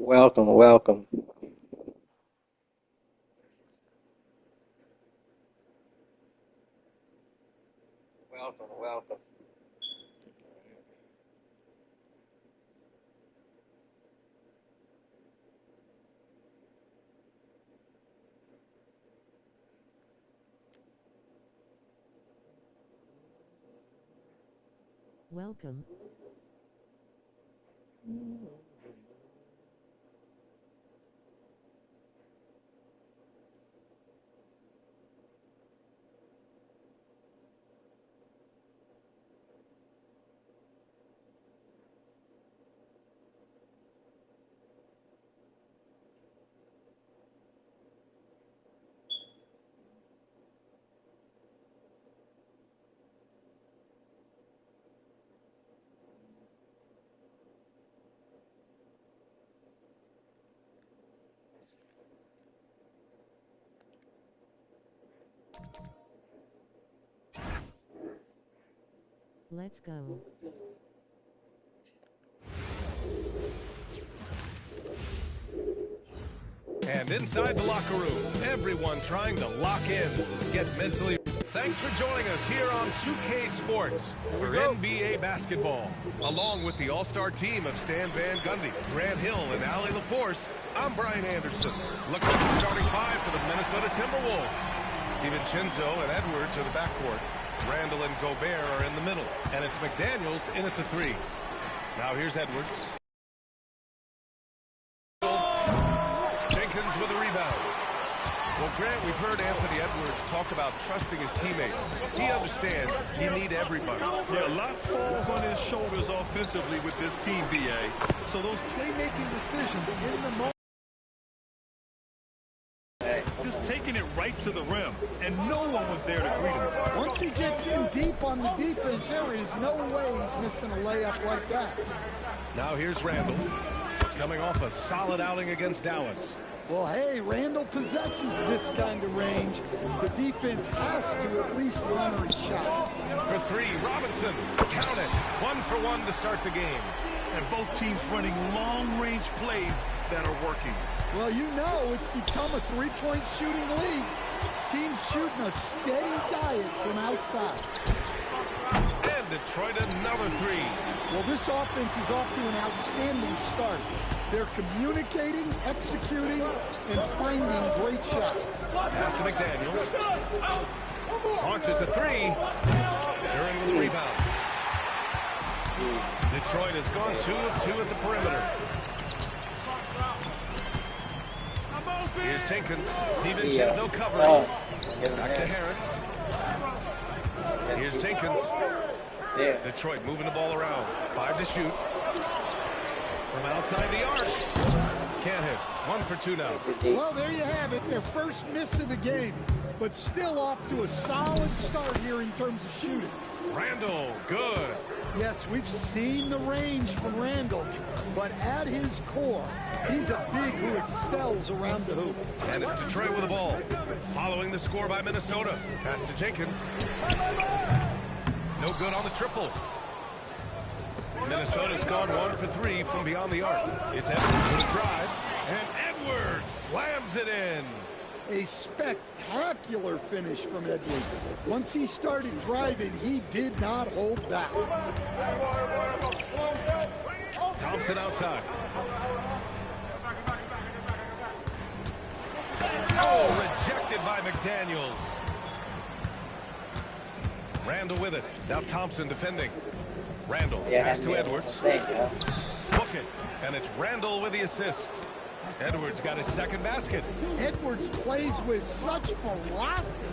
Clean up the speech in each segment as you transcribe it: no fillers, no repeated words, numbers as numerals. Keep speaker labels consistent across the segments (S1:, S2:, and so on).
S1: Welcome, welcome. Welcome, welcome.
S2: Welcome. Let's go.
S3: And inside the locker room, everyone trying to lock in, get mentally. Thanks for joining us here on 2K Sports for NBA basketball. Along with the all-star team of Stan Van Gundy, Grant Hill, and Allie LaForce, I'm Brian Anderson. Look at the starting five for the Minnesota Timberwolves. DiVincenzo and Edwards are the backcourt. Randall and Gobert are in the middle. And it's McDaniels in at the three. Now here's Edwards. Jenkins with a rebound. Well, Grant, we've heard Anthony Edwards talk about trusting his teammates. He understands you need everybody.
S4: Yeah, a lot falls on his shoulders offensively with this team, B.A. So those playmaking decisions in the moment, just taking it right to the rim, and no one was there to greet him.
S5: Once he gets in deep on the defense, there is no way he's missing a layup like that.
S3: Now here's Randall, coming off a solid outing against Dallas.
S5: Well, hey, Randall possesses this kind of range. The defense has to at least honor his shot.
S3: For three, Robinson, count it. 1 for 1 to start the game.
S4: And both teams running long-range plays that are working.
S5: Well, you know it's become a three-point shooting league. Teams shooting a steady diet from outside.
S3: And Detroit another three.
S5: Well, this offense is off to an outstanding start. They're communicating, executing, and finding great shots.
S3: Pass to McDaniels. Launches a three. They're in with the rebound. Detroit has gone 2 of 2 at the perimeter. Here's Jenkins. DiVincenzo covering. Back to Harris. Here's Jenkins. Detroit moving the ball around. 5 to shoot. From outside the arc. Can't hit. 1 for 2 now.
S5: Well, there you have it. Their first miss of the game, but still off to a solid start here in terms of shooting.
S3: Randall, good.
S5: Yes, we've seen the range from Randall, but at his core, he's a big who excels around the hoop.
S3: And it's Detroit with the ball. Following the score by Minnesota. Pass to Jenkins. No good on the triple. Minnesota's gone 1 for 3 from beyond the arc. It's Edwards with a drive. And Edwards slams it in.
S5: A spectacular finish from Edwards. Once he started driving, he did not hold back.
S3: Thompson outside. Oh, rejected by McDaniels. Randall with it. Now Thompson defending. Randall pass to Edwards.
S1: There you go.
S3: Book it. And it's Randall with the assist. Edwards got his second basket.
S5: Edwards plays with such velocity.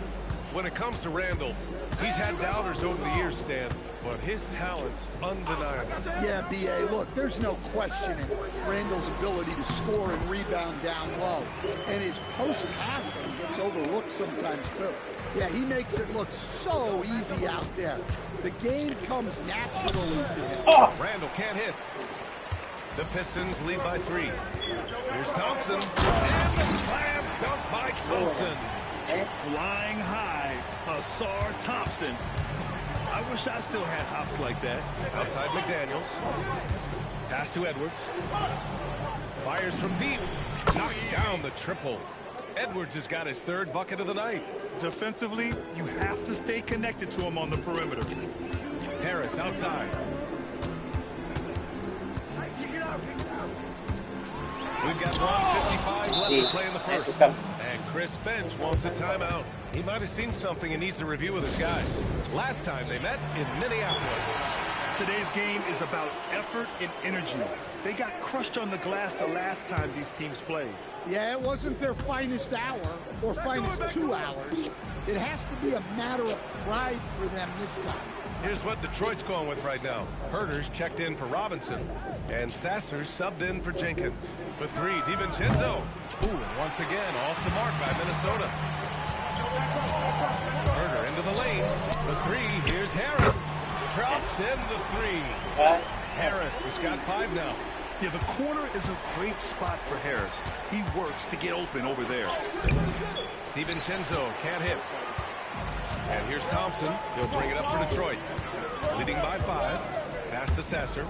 S3: When it comes to Randall, he's had doubters over the years, Stan, but his talent's undeniable.
S5: Yeah, B.A., look, there's no questioning Randall's ability to score and rebound down low. And his post-passing gets overlooked sometimes, too. Yeah, he makes it look so easy out there. The game comes naturally to him.
S1: Oh.
S3: Randall can't hit. The Pistons lead by 3. Here's Thompson. And the slam dunk by Thompson.
S4: Flying high, Ausar Thompson. I wish I still had hops like that.
S3: Outside McDaniels. Pass to Edwards. Fires from deep. Knocks down the triple. Edwards has got his 3rd bucket of the night.
S4: Defensively, you have to stay connected to him on the perimeter.
S3: Harris outside. We've got 1:55 left to play in the first. And Chris Finch wants a timeout. He might have seen something and needs a review with his guys. Last time they met in Minneapolis.
S4: Today's game is about effort and energy. They got crushed on the glass the last time these teams played.
S5: Yeah, it wasn't their finest hour or finest 2 hours. It has to be a matter of pride for them this time.
S3: Here's what Detroit's going with right now. Herter's checked in for Robinson, and Sasser's subbed in for Jenkins. For 3, DiVincenzo. Ooh, once again, off the mark by Minnesota. Herter into the lane. For 3, here's Harris. Drops in the 3. Harris has got 5 now.
S4: Yeah, the corner is a great spot for Harris. He works to get open over there.
S3: DiVincenzo can't hit. And here's Thompson. He'll bring it up for Detroit. Leading by 5. Pass to Sasser.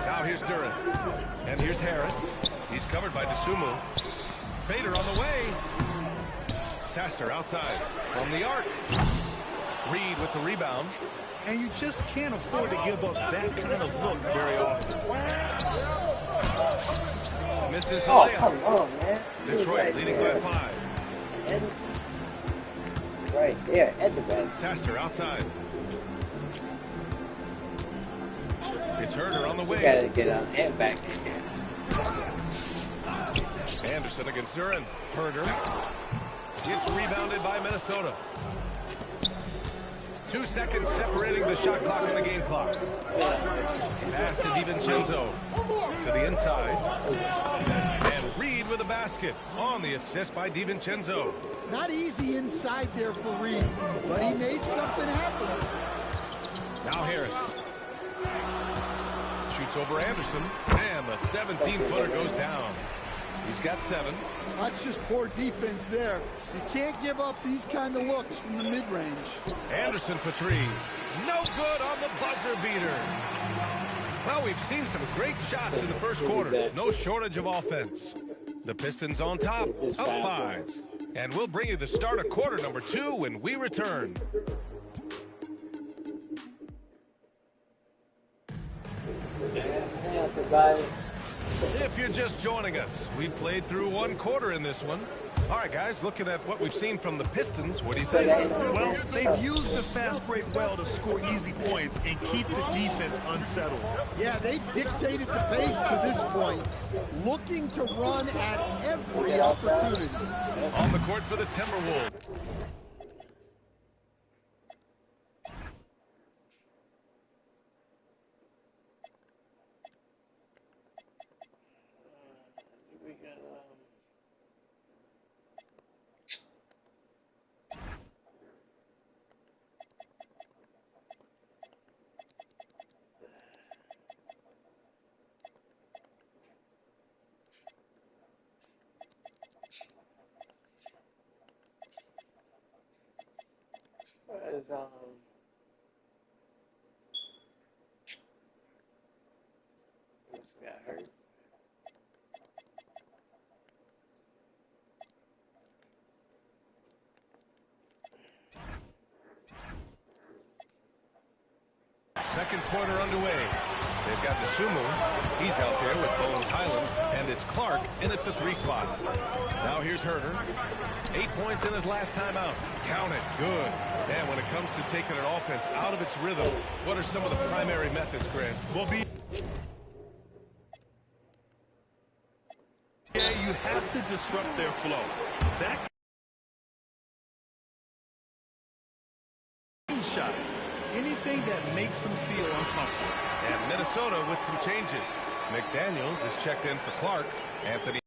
S3: Now here's Duren. And here's Harris. He's covered by DeSumo. Fader on the way. Sasser outside from the arc. Reed with the rebound.
S4: And you just can't afford to give up that kind of look very often.
S3: Misses the
S1: Oh,
S3: layup.
S1: come on, man.
S3: Detroit leading by 5.
S1: Edison. Right there, at the best.
S3: Sasser outside. It's Herter on the
S1: We
S3: wing.
S1: gotta get on and back in here.
S3: Anderson against Duren. Herter. It's rebounded by Minnesota. 2 seconds separating the shot clock and the game clock. Pass to DiVincenzo. To the inside. And Reed with a basket. On the assist by DiVincenzo.
S5: Not easy inside there for Reed, but he made something happen.
S3: Now Harris. Shoots over Anderson. And the 17-footer goes down. He's got 7.
S5: That's just poor defense there. You can't give up these kind of looks from the mid-range.
S3: Anderson for 3. No good on the buzzer beater. Well, we've seen some great shots in the first quarter. No shortage of offense. The Pistons on top, up 5. And we'll bring you the start of quarter number 2 when we return. If you're just joining us, we played through 1 quarter in this one. All right, guys, looking at what we've seen from the Pistons, what do you think?
S4: Well, they've used the fast break well to score easy points and keep the defense unsettled.
S5: Yeah, they've dictated the pace to this point, looking to run at every opportunity.
S3: On the court for the Timberwolves.
S1: Where's who's got hurt?
S3: second quarter underway. They've got Dosunmu. He's out there with Bones Highland. And it's Clark in at the 3 spot. Now here's Herter. 8 points in his last time out. Count it. Good. And when it comes to taking an offense out of its rhythm, what are some of the primary methods, Grant?
S4: Well, you have to disrupt their flow. That shots, anything that makes them feel uncomfortable.
S3: And Minnesota with some changes. McDaniels is checked in for Clark. Anthony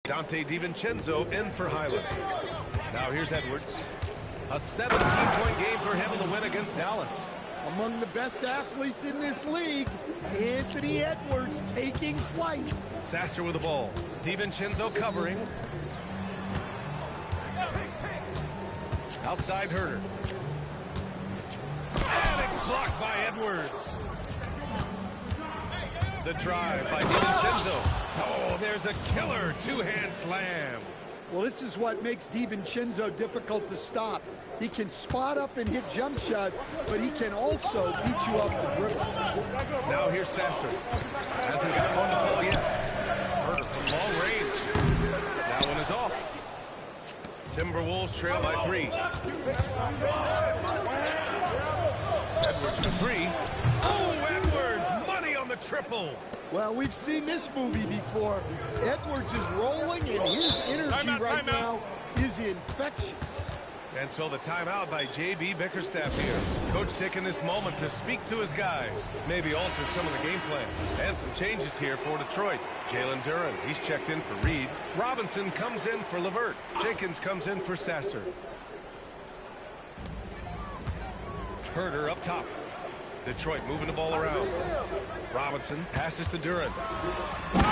S3: Dante DiVincenzo in for Highland. Now here's Edwards. A 17-point game for him in the win against Dallas.
S5: Among the best athletes in this league, Anthony Edwards taking flight.
S3: Sasser with the ball. DiVincenzo covering. Outside Herter. And it's blocked by Edwards. The drive by DiVincenzo. Oh, there's a killer two-hand slam.
S5: Well, this is what makes DiVincenzo difficult to stop. He can spot up and hit jump shots, but he can also beat you up the dribble.
S3: Now here's Sasser. Hasn't got one to fall yet. Herter from long range. That one is off. Timberwolves trail by 3. Edwards for 3. Oh, Edwards! Money on the triple.
S5: Well, we've seen this movie before. Edwards is rolling, and his energy right now is infectious.
S3: And so the timeout by J.B. Bickerstaff here. Coach taking this moment to speak to his guys. Maybe alter some of the game plan. And some changes here for Detroit. Jalen Duren, he's checked in for Reed. Robinson comes in for LeVert. Jenkins comes in for Sasser. Herter up top. Detroit moving the ball around. Robinson passes to Duren. And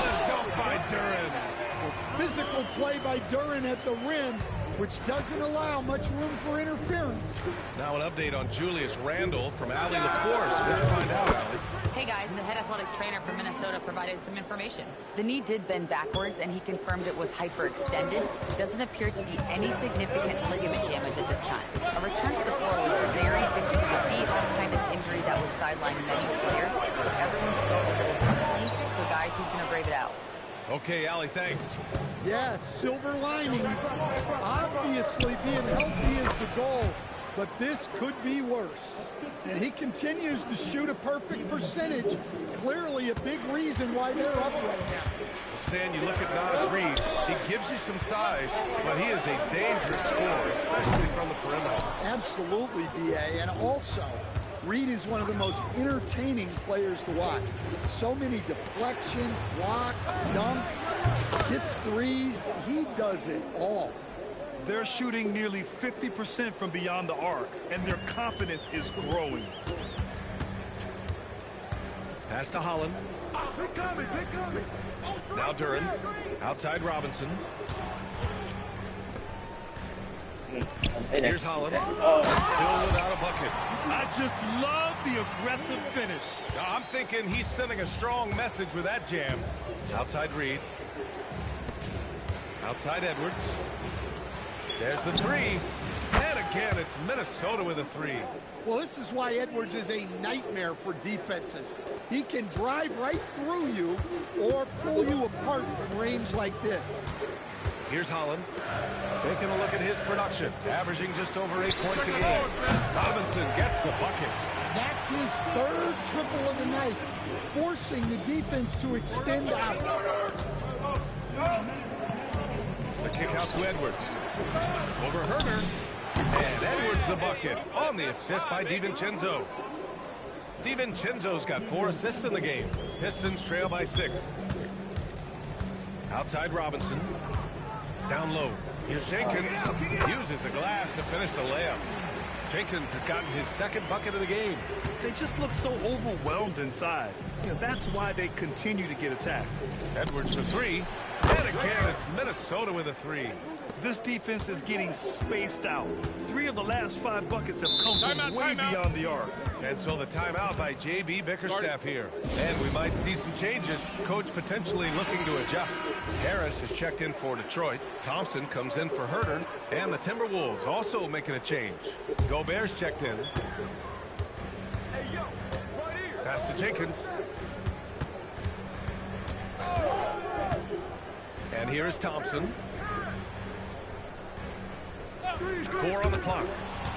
S3: the dunk by Duren.
S5: Physical play by Duren at the rim, which doesn't allow much room for interference.
S3: Now an update on Julius Randle from Allie LaForce. Let's find out, Allie.
S6: Hey guys, the head athletic trainer from Minnesota provided some information. The knee did bend backwards and he confirmed it was hyperextended. Doesn't appear to be any significant ligament damage at this time. A return to the floor was very difficult to be some kind of injury that would sideline many players. Everyone's felt a little differently, so guys, he's going to brave it out.
S3: Okay, Allie, thanks.
S5: Yeah, silver linings. Obviously, being healthy is the goal, but this could be worse. And he continues to shoot a perfect percentage. Clearly a big reason why they're up right now.
S3: Stan, you look at Naz Reid. He gives you some size, but he is a dangerous scorer, especially from the perimeter.
S5: Absolutely, B.A. And also, Reid is one of the most entertaining players to watch. So many deflections, blocks, dunks, hits threes. He does it all.
S4: They're shooting nearly 50% from beyond the arc, and their confidence is growing.
S3: Pass to Holland. Now Duren. Outside Robinson. Here's Holland. Still without a bucket.
S4: I just love the aggressive finish.
S3: I'm thinking he's sending a strong message with that jam. Outside Reid. Outside Edwards. There's the 3. And again, it's Minnesota with a 3.
S5: Well, this is why Edwards is a nightmare for defenses. He can drive right through you or pull you apart from range like this.
S3: Here's Holland. Taking a look at his production. Averaging just over 8 points a game. Robinson gets the bucket.
S5: That's his 3rd triple of the night, forcing the defense to extend out.
S3: The kick out to Edwards. Over Herter. And Edwards the bucket on the assist by DiVincenzo. DiVincenzo's got 4 assists in the game. Pistons trail by 6. Outside Robinson. Down low. Here's Jenkins. Uses the glass to finish the layup. Jenkins has gotten his 2nd bucket of the game.
S4: They just look so overwhelmed inside. That's why they continue to get attacked.
S3: Edwards for 3. And again, it's Minnesota with a 3.
S4: This defense is getting spaced out. 3 of the last 5 buckets have come from way beyond the arc.
S3: And so the timeout by J.B. Bickerstaff here. And we might see some changes. Coach potentially looking to adjust. Harris is checked in for Detroit. Thompson comes in for Herter. And the Timberwolves also making a change. Gobert's checked in. Pass to Jenkins. And here is Thompson. 4 on the clock.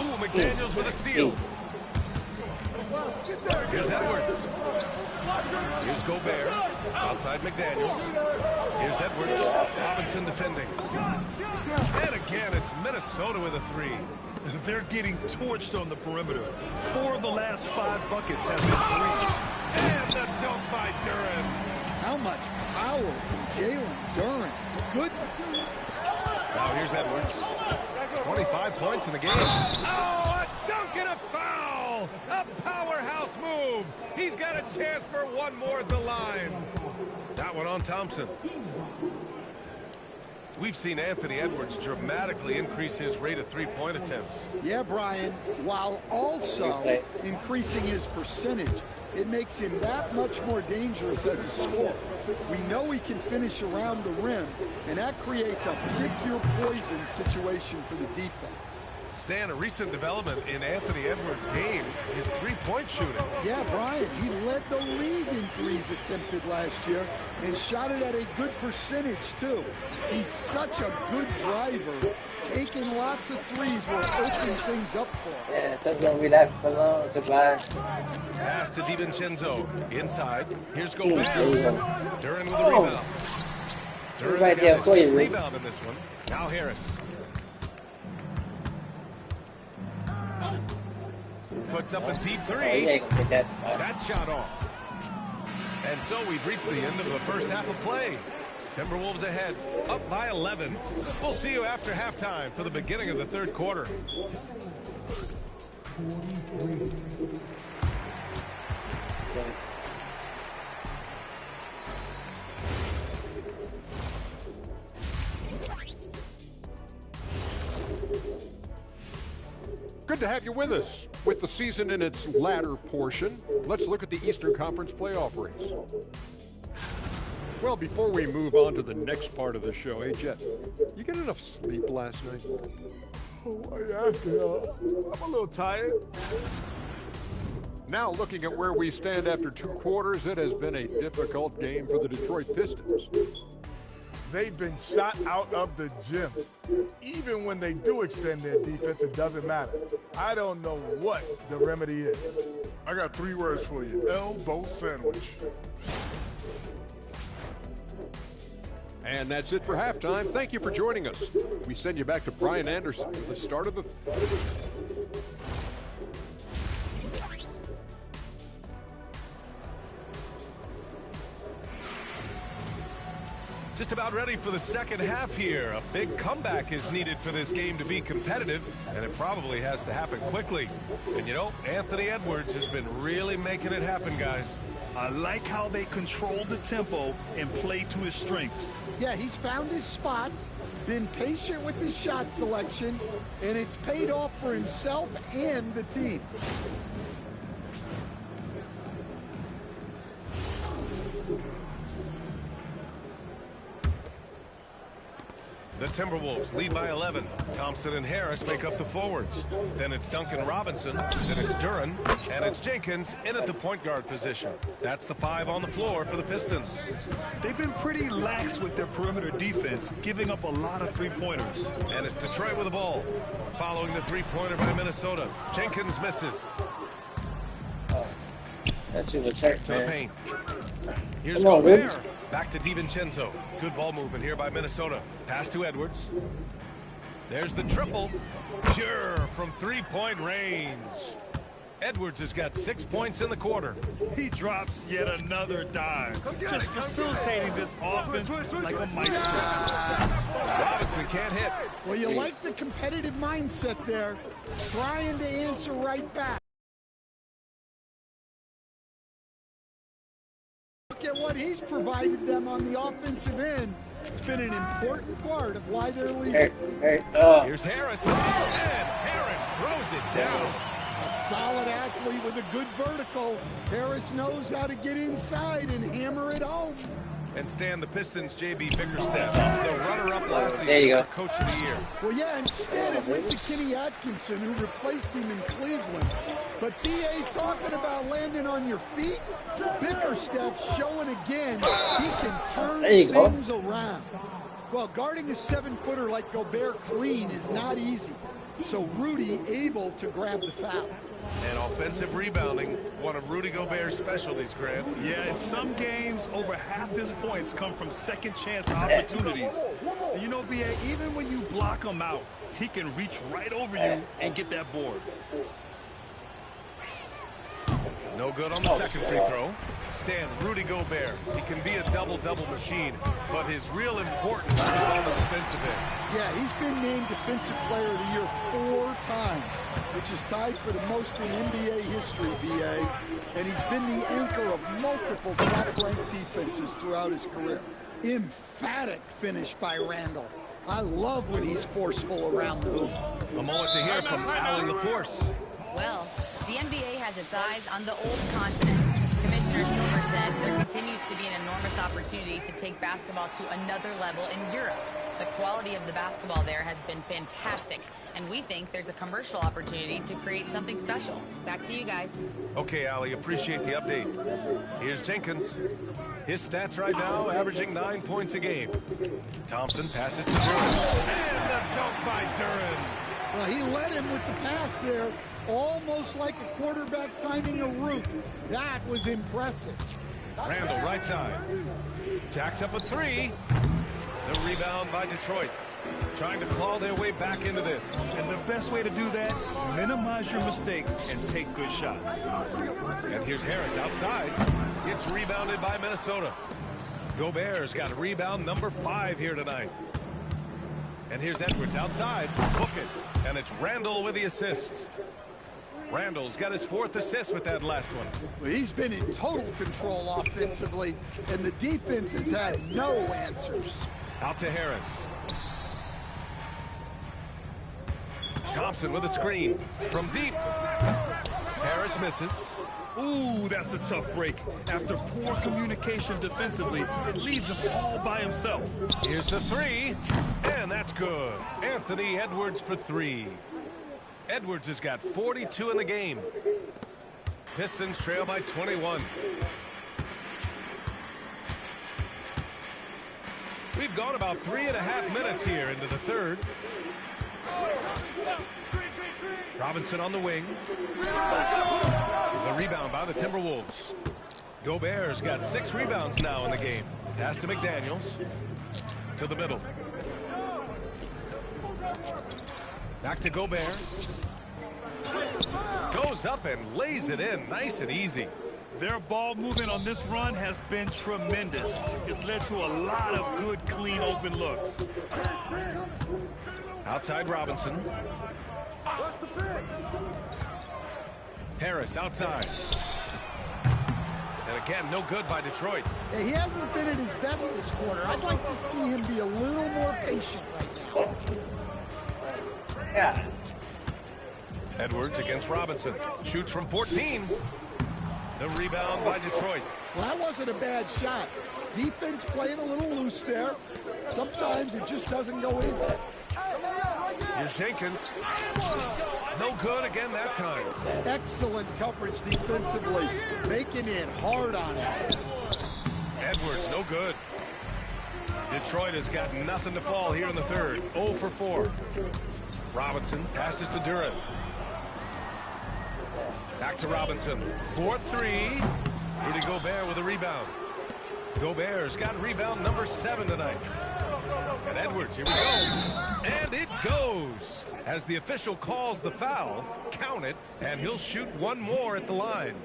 S3: Ooh, McDaniels with a steal. Here's Edwards. Here's Gobert. Outside McDaniels. Here's Edwards. Robinson defending. And again, it's Minnesota with a 3.
S4: They're getting torched on the perimeter. 4 of the last 5 buckets have been 3.
S3: And the dunk by Duren.
S5: How much power from Jalen Duren. Goodness.
S3: Now here's Edwards. 25 points in the game. Oh, a dunk and a foul! A powerhouse move. He's got a chance for one more at the line. That one on Thompson. We've seen Anthony Edwards dramatically increase his rate of three-point attempts.
S5: Yeah, Brian, while also increasing his percentage. It makes him that much more dangerous as a scorer. We know he can finish around the rim, and that creates a pick-your-poison situation for the defense.
S3: Stan, a recent development in Anthony Edwards' game is three-point shooting.
S5: Yeah, Brian, he led the league in threes attempted last year and shot it at a good percentage, too. He's such a good driver. Taking lots of threes will open things up for him.
S1: Yeah, that's what we left alone to buy.
S3: Pass to DiVincenzo. Inside. Here's Gobert. Duren with a rebound. Duren's
S1: right there
S3: got
S1: for
S3: his
S1: you,
S3: rebound in this one. Now Harris. Puts up a deep
S1: Oh,
S3: three.
S1: he ain't gonna get that.
S3: That shot off. And so we've reached the end of the first half of play. Timberwolves ahead, up by 11. We'll see you after halftime for the beginning of the third quarter.
S7: Good to have you with us. With the season in its latter portion, let's look at the Eastern Conference playoff race. Well, before we move on to the next part of the show, hey, Jet, you get enough sleep last night?
S5: Oh, I have to.
S3: I'm a little tired.
S7: Now, looking at where we stand after 2 quarters, it has been a difficult game for the Detroit Pistons.
S8: They've been shot out of the gym. Even when they do extend their defense, it doesn't matter. I don't know what the remedy is.
S9: I got 3 words for you. Elbow sandwich.
S7: And that's it for halftime. Thank you for joining us. We send you back to Brian Anderson for the start of the...
S3: Just about ready for the second half here. A big comeback is needed for this game to be competitive, and it probably has to happen quickly. And you know, Anthony Edwards has been really making it happen, guys.
S4: I like how they control the tempo and play to his strengths.
S5: Yeah, he's found his spots, been patient with his shot selection, and it's paid off for himself and the team.
S3: The Timberwolves lead by 11. Thompson and Harris make up the forwards. Then it's Duncan Robinson, then it's Duren, and it's Jenkins in at the point guard position. That's the 5 on the floor for the Pistons.
S4: They've been pretty lax with their perimeter defense, giving up a lot of three-pointers.
S3: And it's Detroit with the ball. Following the three-pointer by Minnesota. Jenkins misses.
S1: That shit was hurt,
S3: To the
S1: man.
S3: paint. Here's
S1: Come on,
S3: Gobert.
S1: Woods.
S3: Back to DiVincenzo. Good ball movement here by Minnesota. Pass to Edwards. There's the triple. Sure, from three-point range. Edwards has got 6 points in the quarter.
S4: He drops yet another dime, just facilitating this offense like a maestro.
S3: Robinson can't hit.
S5: Well, you like the competitive mindset there, trying to answer right back. Look at what he's provided them on the offensive end. It's been an important part of why they're leading.
S3: Here's Harris. And Harris throws it down.
S5: A solid athlete with a good vertical. Harris knows how to get inside and hammer it home.
S3: And Stan, the Pistons' J.B. Bickerstaff, the runner-up last
S1: There you go.
S3: for Coach of the Year.
S5: Well, yeah, instead it went to Kenny Atkinson, who replaced him in Cleveland. But B.A. talking about landing on your feet, Bickerstaff's showing again he can turn things around. Well, guarding a 7-footer like Gobert clean is not easy. So Rudy able to grab the foul.
S3: And offensive rebounding, one of Rudy Gobert's specialties, Grant.
S4: Yeah, in some games, over half his points come from second chance opportunities. And you know, B.A., even when you block him out, he can reach right over you and get that board.
S3: No good on the second free throw. Stan, Rudy Gobert. He can be a double-double machine, but his real importance is on the defensive end.
S5: Yeah, he's been named Defensive Player of the Year 4 times, which is tied for the most in NBA history, B.A. And he's been the anchor of multiple top-ranked defenses throughout his career. Emphatic finish by Randall. I love when he's forceful around the hoop.
S3: A moment to hear from Allie LaForce.
S6: Well, the NBA has its eyes on the old continent. Commissioner Silver said there continues to be an enormous opportunity to take basketball to another level in Europe. The quality of the basketball there has been fantastic, and we think there's a commercial opportunity to create something special. Back to you guys.
S3: Okay, Allie, appreciate the update. Here's Jenkins. His stats right now averaging 9 points a game. Thompson passes to Duren. And the dunk by Duren.
S5: Well, he led him with the pass there, almost like a quarterback timing a route. That was impressive.
S3: Randall, right side. Jacks up a 3. The rebound by Detroit. Trying to claw their way back into this.
S4: And the best way to do that, minimize your mistakes and take good shots.
S3: And here's Harris outside. Gets rebounded by Minnesota. Gobert's got rebound number 5 here tonight. And here's Edwards outside. Hook it. And it's Randall with the assist. Randall's got his 4th assist with that last one.
S5: Well, he's been in total control offensively, and the defense has had no answers.
S3: Out to Harris. Thompson with a screen. From deep. Harris misses.
S4: Ooh, that's a tough break. After poor communication defensively, it leaves him all by himself.
S3: Here's the 3, and that's good. Anthony Edwards for 3. Edwards has got 42 in the game. Pistons trail by 21. We've gone about 3.5 minutes here into the third. Robinson on the wing. The rebound by the Timberwolves. Gobert's got 6 rebounds now in the game. Pass to McDaniels. To the middle. Back to Gobert. Goes up and lays it in nice and easy.
S4: Their ball movement on this run has been tremendous. It's led to a lot of good, clean, open looks.
S3: Outside Robinson. Harris outside. And again, no good by Detroit.
S5: Yeah, he hasn't been at his best this quarter. I'd like to see him be a little more patient right now.
S1: Yeah.
S3: Edwards against Robinson. Shoots from 14. The rebound by Detroit.
S5: Well, that wasn't a bad shot. Defense playing a little loose there. Sometimes it just doesn't go in.
S3: Here's Jenkins. No good again that time.
S5: Excellent coverage defensively, making it hard on him.
S3: Edwards, no good. Detroit has got nothing to fall here in the third. 0 for 4. Robinson passes to Duren. Back to Robinson. 4-3. Rudy Gobert with a rebound. Gobert's got rebound number 7 tonight. And Edwards, here we go. And it goes. As the official calls the foul, count it, and he'll shoot one more at the line.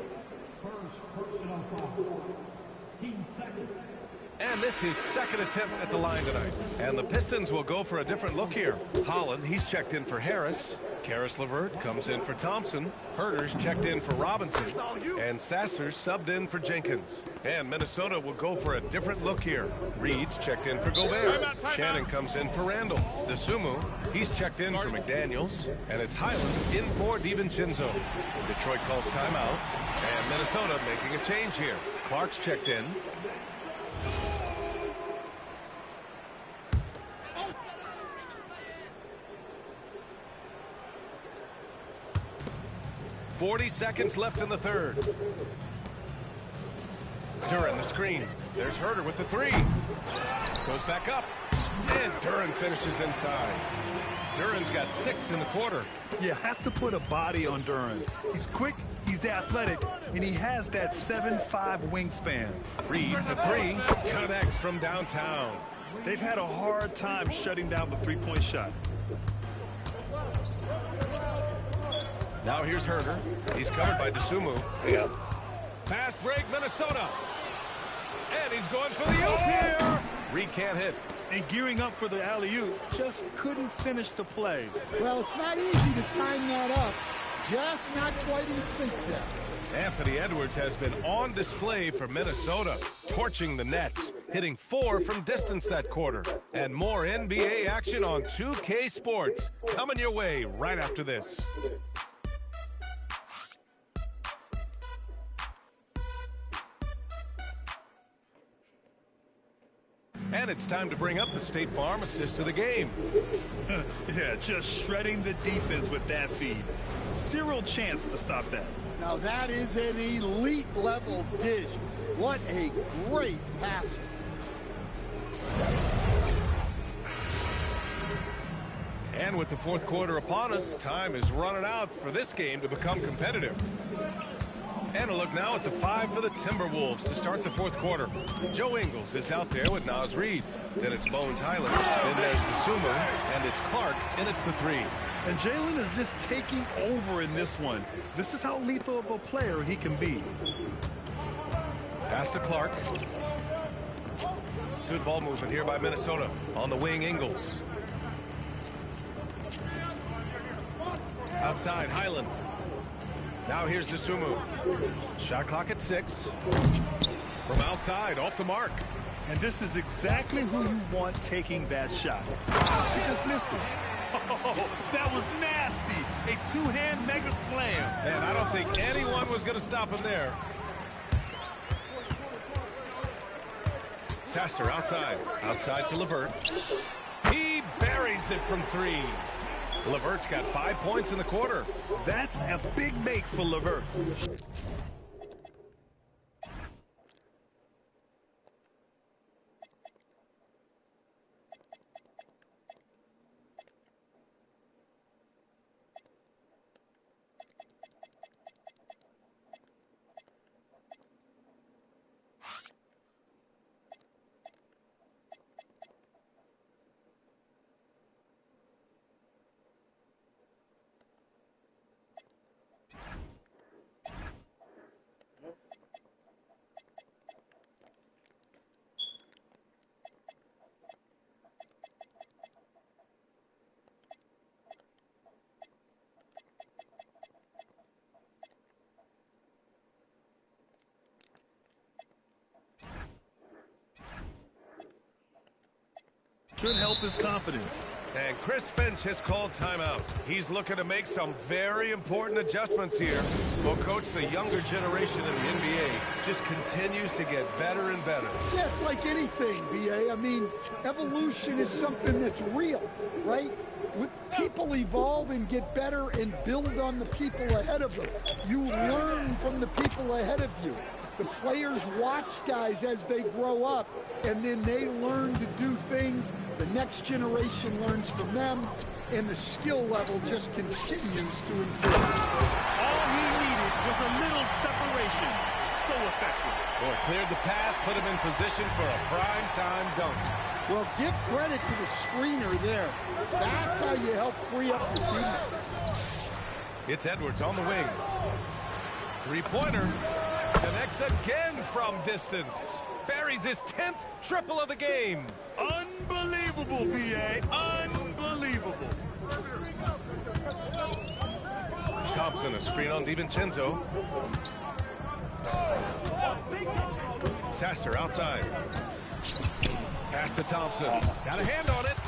S3: And this is second attempt at the line tonight. And the Pistons will go for a different look here. Holland, he's checked in for Harris. Karis LeVert comes in for Thompson. Herter's checked in for Robinson. And Sasser's subbed in for Jenkins. And Minnesota will go for a different look here. Reed's checked in for Gobert. Shannon comes in for Randall. DeSumo, he's checked in for McDaniels. And it's Highland in for DiVincenzo. Detroit calls timeout. And Minnesota making a change here. Clark's checked in. 40 seconds left in the third. Duren the screen. There's Herder with the three. Goes back up. And Duren finishes inside. Duren's got 6 in the quarter.
S4: You have to put a body on Duren. He's quick, he's athletic, and he has that 7'5" wingspan.
S3: Reed for three. Connects from downtown.
S4: They've had a hard time shutting down the three-point shot.
S3: Now here's Herder. He's covered by DeSumo.
S1: Yeah.
S3: Fast break, Minnesota. And he's going for the oop here. Reed can't hit.
S4: And gearing up for the alley-oop, just couldn't finish the play.
S5: Well, it's not easy to time that up. Just not quite in sync there.
S3: Anthony Edwards has been on display for Minnesota, torching the Nets, hitting 4 from distance that quarter. And more NBA action on 2K Sports coming your way right after this. And it's time to bring up the State Farm assist to the game.
S4: Yeah, just shredding the defense with that feed. Zero chance to stop that.
S5: Now that is an elite level dish. What a great passer.
S3: And with the fourth quarter upon us, time is running out for this game to become competitive. And a look now at the 5 for the Timberwolves to start the fourth quarter. Joe Ingles is out there with Naz Reid. Then it's Bones Highland. Then there's DeSumo. And it's Clark in at the 3.
S4: And Jalen is just taking over in this one. This is how lethal of a player he can be.
S3: Pass to Clark. Good ball movement here by Minnesota. On the wing, Ingles. Outside, Highland. Now here's DeSumo. Shot clock at 6. From outside, off the mark.
S4: And this is exactly who you want taking that shot. He just missed it. Oh, that was nasty. A two-hand mega slam.
S3: And I don't think anyone was going to stop him there. Sasser outside. Outside to LeVert. He buries it from 3. LeVert's got 5 points in the quarter.
S4: That's a big make for LeVert. Should help his confidence.
S3: And Chris Finch has called timeout. He's looking to make some very important adjustments here. Well, Coach, the younger generation in the NBA just continues to get better and better.
S5: Yeah, it's like anything, B.A. I mean, evolution is something that's real, right? People evolve and get better and build on the people ahead of them. You learn from the people ahead of you. The players watch guys as they grow up, and then they learn to do things. The next generation learns from them, and the skill level just continues to improve.
S4: All he needed was a little separation. So effective.
S3: Well, it cleared the path, put him in position for a prime-time dunk.
S5: Well, give credit to the screener there. That's how you help free up the teammates.
S3: It's Edwards on the wing. Three-pointer. Connects again from distance. Buries his 10th triple of the game.
S4: Unbelievable, B.A. Unbelievable.
S3: Thompson, a screen on DiVincenzo. Sasser outside. Pass to Thompson. Got a hand on it.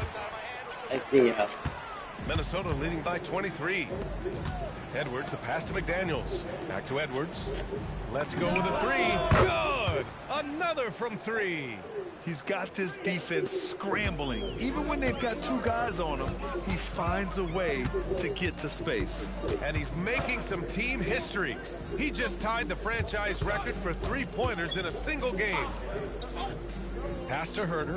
S1: I see.
S3: Minnesota leading by 23. Edwards, the pass to McDaniels. Back to Edwards. Let's go with a 3. Good! Another from 3.
S4: He's got this defense scrambling. Even when they've got two guys on him, he finds a way to get to space.
S3: And he's making some team history. He just tied the franchise record for three-pointers in a single game. Pass to Herder.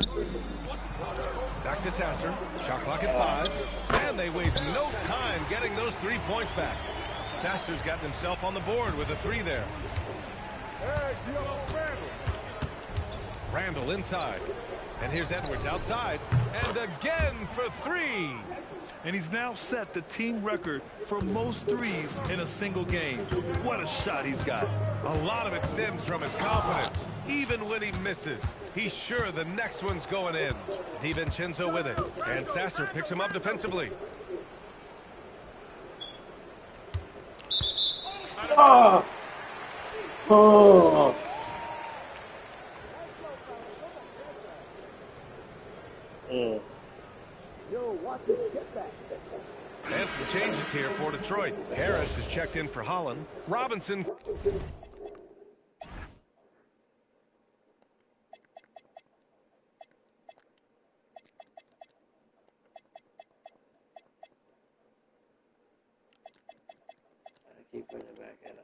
S3: Back to Sasser. Shot clock at 5. And they waste no time getting those 3 points back. Sasser's gotten himself on the board with a 3 there. Randall inside. And here's Edwards outside. And again for 3.
S4: And he's now set the team record for most threes in a single game. What a shot he's got.
S3: A lot of it stems from his confidence. Even when he misses, he's sure the next one's going in. DiVincenzo with it. And Sasser picks him up defensively.
S1: Oh. Oh. Mm.
S3: And some changes here for Detroit. Harris is checked in for Holland. Robinson.
S1: I keep putting it back at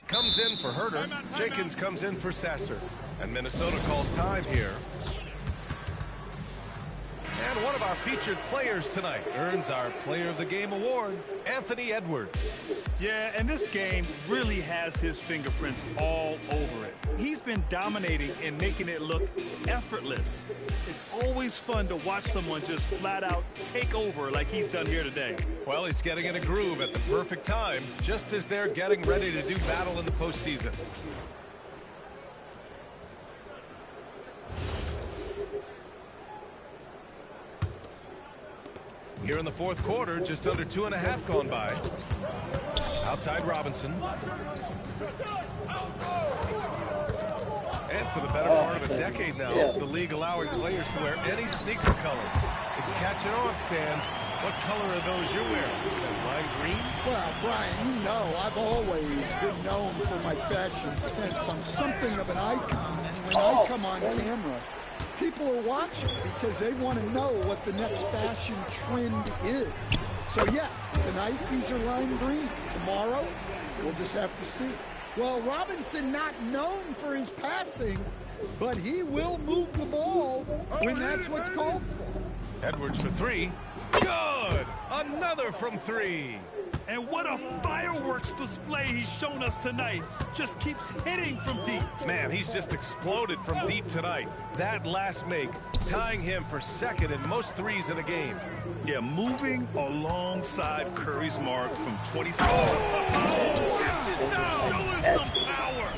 S3: Comes in for Herder. Jenkins comes in for Sasser. And Minnesota calls time here. And one of our featured players tonight earns our Player of the Game award, Anthony Edwards.
S4: Yeah, and this game really has his fingerprints all over it. He's been dominating and making it look effortless. It's always fun to watch someone just flat out take over like he's done here today.
S3: Well, he's getting in a groove at the perfect time, just as they're getting ready to do battle in the postseason. Here in the fourth quarter, just under 2.5 gone by. Outside Robinson. And for the better part of a decade now, the league allowing players to wear any sneaker color. It's catching on, Stan. What color are those you're wearing? Is that lime green?
S5: Well, Brian, you know I've always been known for my fashion sense. I'm something of an icon, and when I come on camera, people are watching because they want to know what the next fashion trend is. So yes, tonight these are lime green. Tomorrow, we'll just have to see. Well, Robinson not known for his passing, but he will move the ball when that's what's called for.
S3: Edwards for 3. Good! Another from 3.
S4: And what a fireworks display he's shown us tonight. Just keeps hitting from deep.
S3: Man, he's just exploded from deep tonight. That last make, tying him for second in most threes in a game.
S4: Yeah, moving alongside Curry's mark from 26. Showing some power.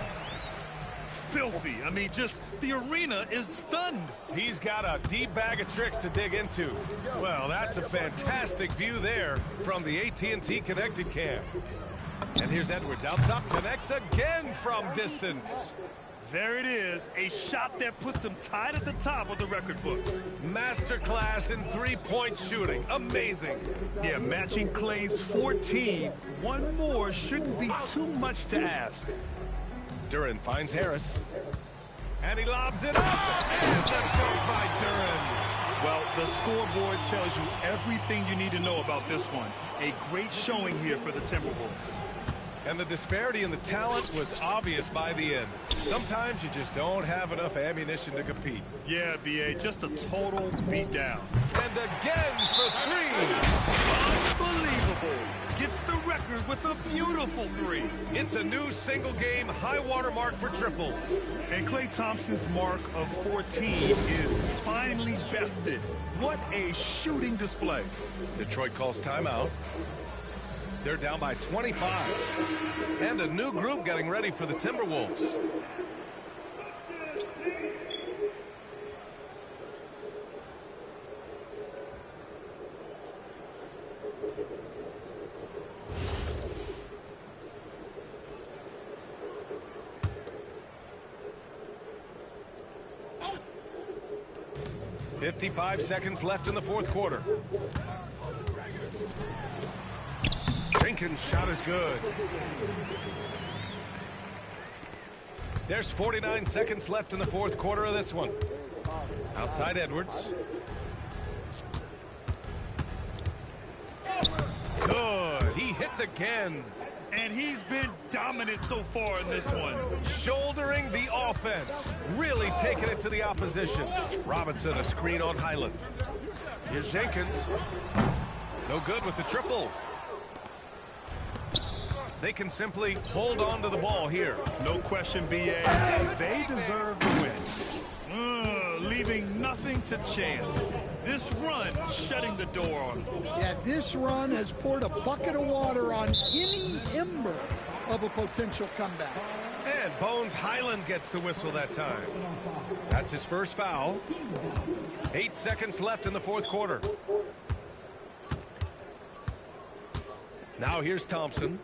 S4: Filthy. I mean, just the arena is stunned.
S3: He's got a deep bag of tricks to dig into. Well, that's a fantastic view there from the AT&T Connected Cam. And here's Edwards outside, connects again from distance.
S4: There it is, a shot that puts him tied at the top of the record books.
S3: Masterclass in three-point shooting. Amazing.
S4: Yeah, matching Clay's 14. One more shouldn't be too much to ask.
S3: Duren finds Harris. And he lobs it up. And the dunk by Duren.
S4: Well, the scoreboard tells you everything you need to know about this one. A great showing here for the Timberwolves.
S3: And the disparity in the talent was obvious by the end. Sometimes you just don't have enough ammunition to compete.
S4: Yeah, B.A., just a total beatdown.
S3: And again for 3.
S4: Unbelievable. Gets the record with a beautiful 3.
S3: It's a new single-game high-water mark for triples.
S4: And Klay Thompson's mark of 14 is finally bested. What a shooting display.
S3: Detroit calls timeout. They're down by 25. And a new group getting ready for the Timberwolves. 55 seconds left in the fourth quarter. Jenkins' shot is good. There's 49 seconds left in the fourth quarter of this one. Outside Edwards. Good. He hits again.
S4: And he's been dominant so far in this one.
S3: Shouldering the offense. Really taking it to the opposition. Robinson, a screen on Highland. Here's Jenkins. No good with the triple. They can simply hold on to the ball here.
S4: No question, B.A. They deserve the win. Leaving nothing to chance. This run shutting the door on them.
S5: Yeah, this run has poured a bucket of water on any ember of a potential comeback.
S3: And Bones Highland gets the whistle that time. That's his first foul. 8 seconds left in the fourth quarter. Now here's Thompson.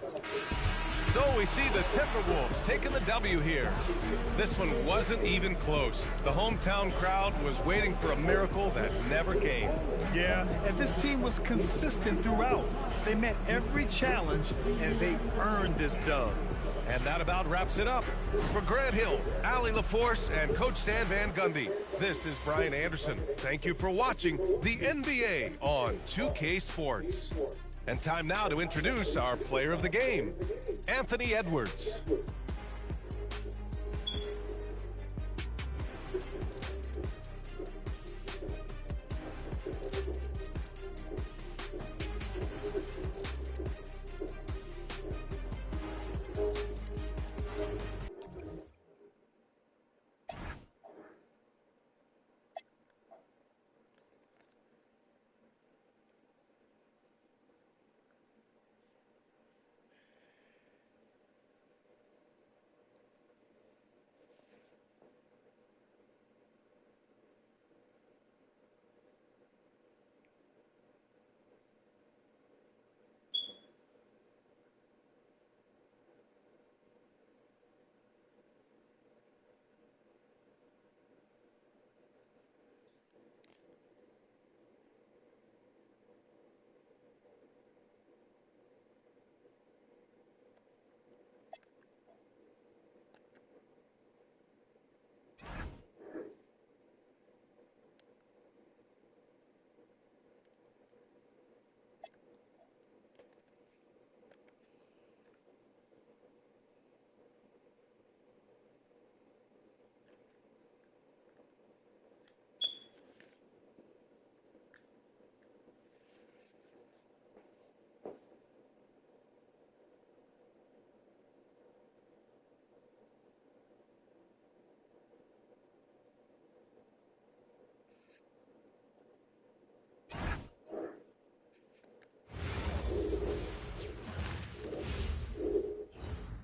S3: So we see the Timberwolves taking the W here. This one wasn't even close. The hometown crowd was waiting for a miracle that never came.
S4: Yeah, and this team was consistent throughout. They met every challenge, and they earned this dub.
S3: And that about wraps it up. For Grant Hill, Allie LaForce, and Coach Stan Van Gundy, this is Brian Anderson. Thank you for watching the NBA on 2K Sports. And time now to introduce our player of the game, Anthony Edwards.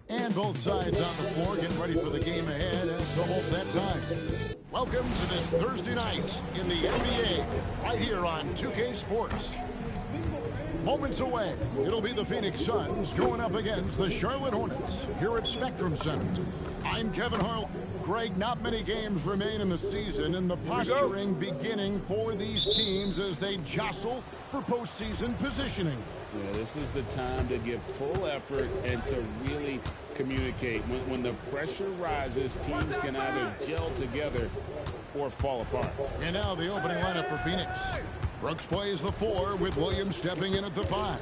S10: And both sides on the floor getting ready for the game ahead, and it's almost that time. Welcome to this Thursday night in the NBA, right here on 2K Sports. Moments away, it'll be the Phoenix Suns going up against the Charlotte Hornets here at Spectrum Center. I'm Kevin Harlan. Greg, not many games remain in the season, and the posturing beginning for these teams as they jostle for postseason positioning.
S11: Yeah, this is the time to give full effort and to really communicate. When the pressure rises, teams can either gel together or fall apart.
S10: And now the opening lineup for Phoenix. Brooks plays the 4 with Williams stepping in at the 5.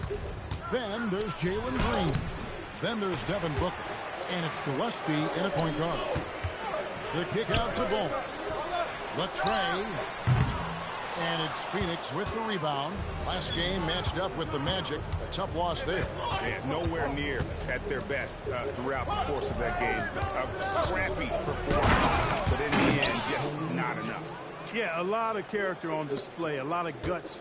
S10: Then there's Jalen Green. Then there's Devin Booker. And it's Gillespie in a point guard. The kick out to Ball. Latrey. And it's Phoenix with the rebound. Last game matched up with the Magic. A tough loss there.
S11: Yeah, nowhere near at their best throughout the course of that game. A scrappy performance, but in the end, just not enough.
S4: Yeah, a lot of character on display, a lot of guts.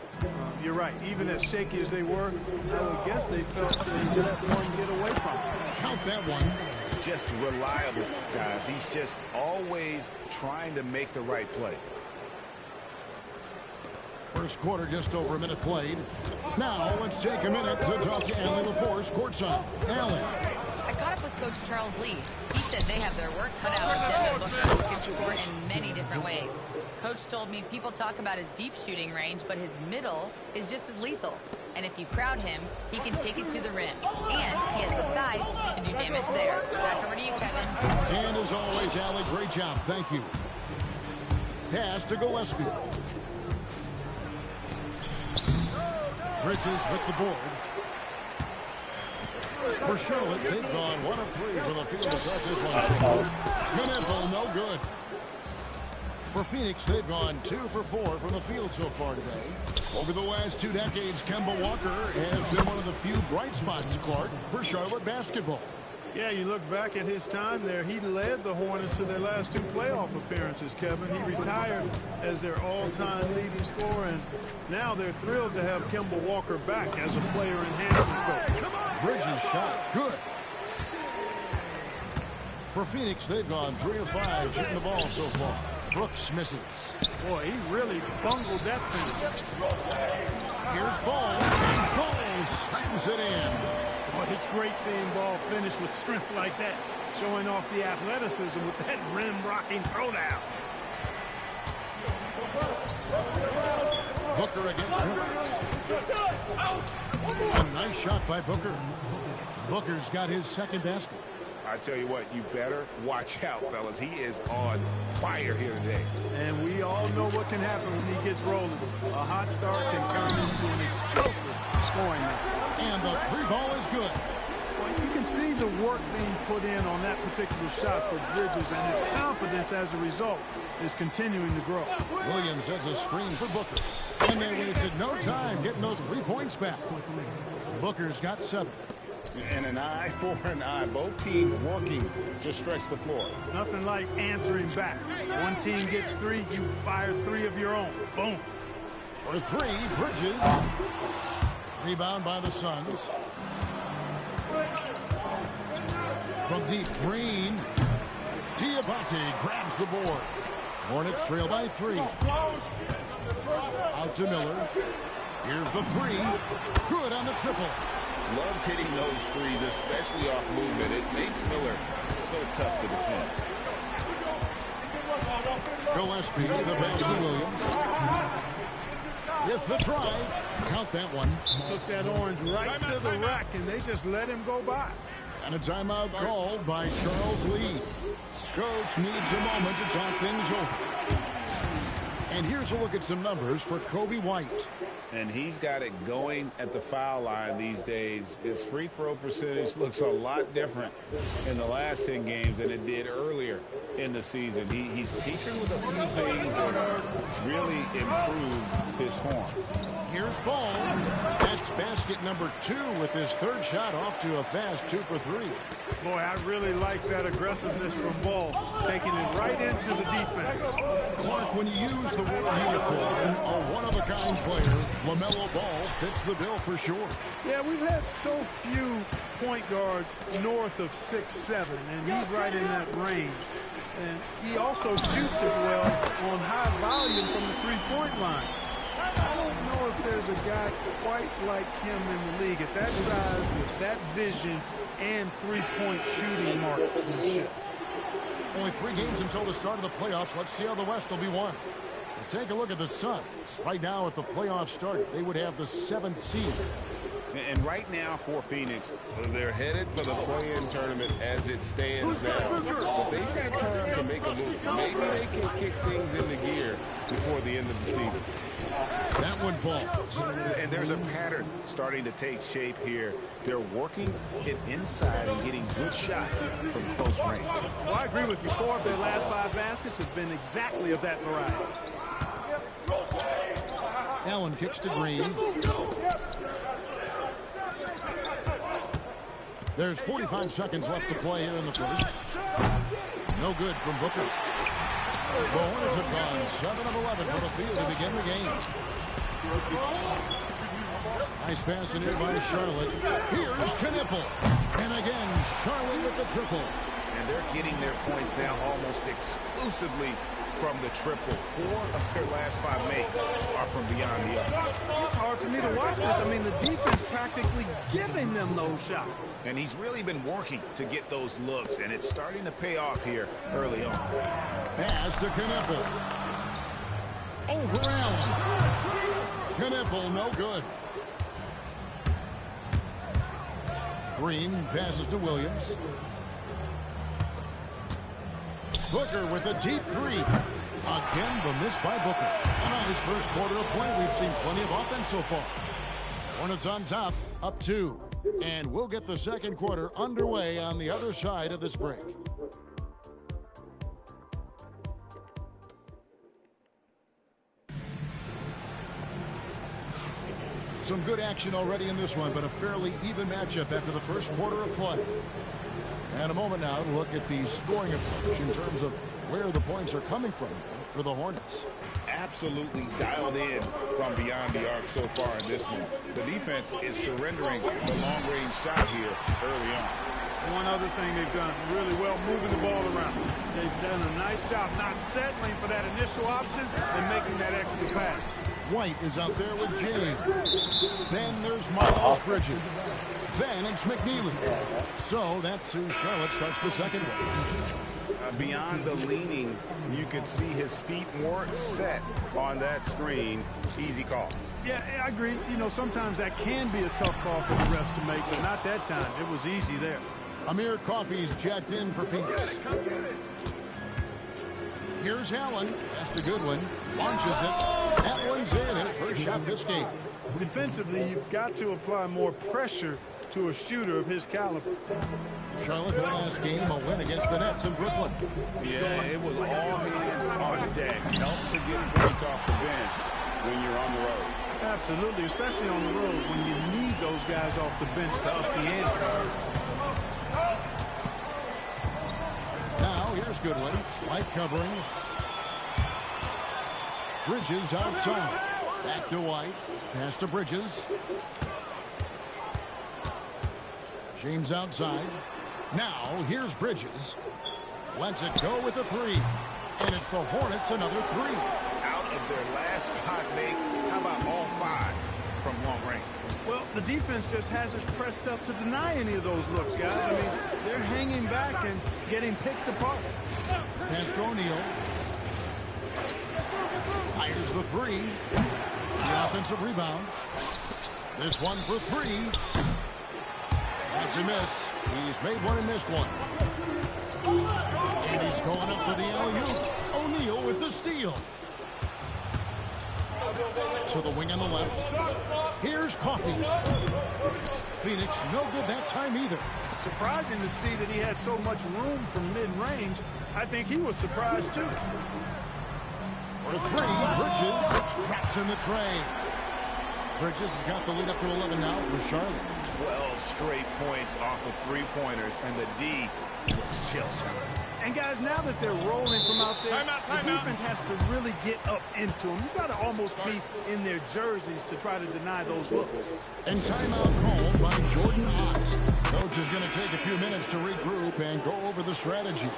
S4: You're right. Even as shaky as they were, I would guess they felt they let one get away from them.
S10: Count that one.
S11: Just reliable, guys. He's just always trying to make the right play.
S10: First quarter, just over a minute played. Now, let's take a minute to talk to Allie LaForce, courtside. Allie.
S6: I caught up with Coach Charles Lee. He said they have their work cut out with Devin Booker, who can score in many different ways. Coach told me people talk about his deep shooting range, but his middle is just as lethal. And if you crowd him, he can take it to the rim. And he has the size to do damage there. Back over to you, Kevin.
S10: And as always, Allie, great job. Thank you. Pass to Gillespie. Bridges with the board. For Charlotte, they've gone 1 of 3 from the field to start this one. Knipple, no good. For Phoenix, they've gone 2 for 4 from the field so far today. Over the last 2 decades, Kemba Walker has been one of the few bright spots, Clark, for Charlotte basketball.
S12: Yeah, you look back at his time there, he led the Hornets to their last 2 playoff appearances, Kevin. He retired as their all-time leading scorer, and now they're thrilled to have Kemba Walker back as a player enhancement coach.
S10: Bridges shot, good. For Phoenix, they've gone 3 of 5 shooting the ball so far. Brooks misses.
S12: Boy, he really bungled that finish.
S10: Here's Ball, and Ball slams it in.
S12: Boy, it's great seeing Ball finish with strength like that, showing off the athleticism with that rim-rocking throwdown.
S10: Booker against Miller. A nice shot by Booker. Booker's got his second basket.
S11: I tell you what, you better watch out, fellas. He is on fire here today.
S12: And we all know what can happen when he gets rolling. A hot start can turn into an explosive scoring night.
S10: And the 3 ball is good.
S12: Well, you can see the work being put in on that particular shot for Bridges, and his confidence as a result is continuing to grow.
S10: Williams sets a screen for Booker. And they wasted no time getting those 3 points back. Booker's got 7.
S11: And an eye for an eye. Both teams working to stretch the floor.
S12: Nothing like answering back. One team gets 3, you fire 3 of your own. Boom.
S10: For 3, Bridges. Rebound by the Suns. From deep, Green. Diabate grabs the board. Hornets trail by 3. Out to Miller. Here's the 3. Good on the triple.
S11: Loves hitting those threes, especially off movement. It makes Miller so tough to defend.
S10: Gillespie, the pass to Williams. With the drive. Count that one.
S12: Took that orange right to the rack, and they just let him go by.
S10: And a timeout called by Charles Lee. Coach needs a moment to talk things over. And here's a look at some numbers for Coby White.
S11: And he's got it going at the foul line these days. His free throw percentage looks a lot different in the last 10 games than it did earlier in the season. He's tinkered with a few things that really improved his form.
S10: Here's Ball. That's basket number 2 with his 3rd shot off to a fast 2 for 3.
S12: Boy, I really like that aggressiveness from Ball, taking it right into the defense.
S10: Clark, when you use the word uniform, a one-of-a-kind player, LaMelo Ball fits the bill for sure.
S12: Yeah, we've had so few point guards north of 6'7", and he's right in that range. And he also shoots it well on high volume from the three-point line. I don't know if there's a guy quite like him in the league at that size with that vision and three-point shooting marksmanship.
S10: Only 3 games until the start of the playoffs. Let's see how the West will be won. Take a look at the Suns. Right now, if the playoffs started, they would have the 7th seed.
S11: And right now for Phoenix, they're headed for the play-in tournament as it stands now. But they've got time to make a move. Maybe they can kick things into gear before the end of the season.
S10: That one falls.
S11: And there's a pattern starting to take shape here. They're working it inside and getting good shots from close range.
S12: Well, I agree with you. 4 of their last 5 baskets have been exactly of that variety.
S10: Allen kicks to Green. There's 45 seconds left to play here in the first. No good from Booker. The Hornets have gone 7 of 11 from the field to begin the game. Nice pass in here by Charlotte. Here's Knipple. And again, Charlotte with the triple.
S11: And they're getting their points now almost exclusively from the triple. 4 of their last 5 makes are from beyond the arc.
S12: It's hard for me to watch this. I mean, the defense practically giving them those shots.
S11: And he's really been working to get those looks, and it's starting to pay off here early on.
S10: Pass to Knipple. Over Allen. Knipple, no good. Green passes to Williams. Booker with a deep three. Again, the miss by Booker. A nice first quarter of play. We've seen plenty of offense so far. Hornets on top, up 2. And we'll get the second quarter underway on the other side of this break. Some good action already in this one, but a fairly even matchup after the first quarter of play. And a moment now to look at the scoring approach in terms of where the points are coming from for the Hornets.
S11: Absolutely dialed in from beyond the arc so far in this one. The defense is surrendering the long-range shot here early on.
S12: One other thing they've done really well, moving the ball around. They've done a nice job not settling for that initial option and making that extra pass.
S10: White is out there with James. Then there's Miles Bridges. Then it's McNeely. So that's who Charlotte starts the second one.
S11: Beyond the leaning, you could see his feet more set on that screen. Easy call.
S12: Yeah, I agree. You know, sometimes that can be a tough call for the refs to make, but not that time. It was easy there.
S10: Amir Coffey's jacked in for Phoenix. Here's Allen. That's a good one. Launches it. That one's in. His first shot this game.
S12: Defensively, you've got to apply more pressure to a shooter of his caliber.
S10: Charlotte, their last game, a win against the Nets in Brooklyn.
S11: Yeah, it was all hands on deck. Helps to get points off the bench when you're on the road.
S12: Absolutely, especially on the road when you need those guys off the bench to up the ante.
S10: Now, here's Goodwin. White covering. Bridges outside. Back to White. Pass to Bridges. James outside. Now, here's Bridges. Lets it go with a three. And it's the Hornets another three.
S11: Out of their last 5 makes, how about all 5 from long range?
S12: Well, the defense just hasn't pressed up to deny any of those looks, guys. I mean, they're hanging back and getting picked apart.
S10: Pass to O'Neal. Fires the three. The offensive rebound. This one for 3. That's a miss. He's made one and missed one. And he's going up for the alley-oop. O'Neal with the steal. To the wing on the left. Here's Coffey. Phoenix no good that time either.
S12: Surprising to see that he had so much room from mid-range. I think he was surprised too.
S10: For 3, Bridges traps in the tray. Bridges has got the lead up to 11 now for Charlotte.
S11: 12 straight points off of 3-pointers, and the D looks chills.
S12: And guys, now that they're rolling from out there, the defense has to really get up into them. You've got to almost be in their jerseys to try to deny those looks.
S10: And timeout called by Jordan Ox. Coach is going to take a few minutes to regroup and go over the strategy.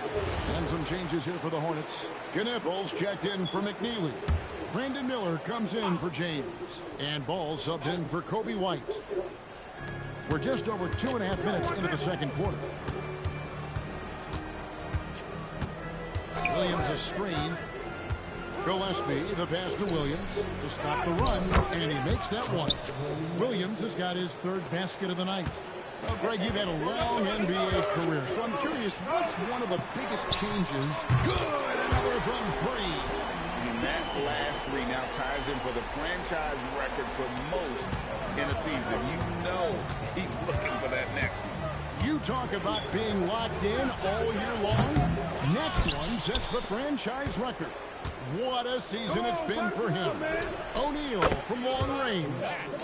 S10: And some changes here for the Hornets. Knipples checked in for McNeely. Brandon Miller comes in for James. And Ball subbed in for Kobe White. We're just over 2.5 minutes into the second quarter. Williams a screen. Gillespie, the pass to Williams to stop the run, and he makes that one. Williams has got his 3rd basket of the night. Well, Greg, you've had a long NBA career, so I'm curious, what's one of the biggest changes? Good, another from 3.
S11: And that last 3 now ties him for the franchise record for most in a season. You know he's looking for that next one.
S10: You talk about being locked in all year long. Next one sets the franchise record. What a season it's been for him. O'Neal from long range.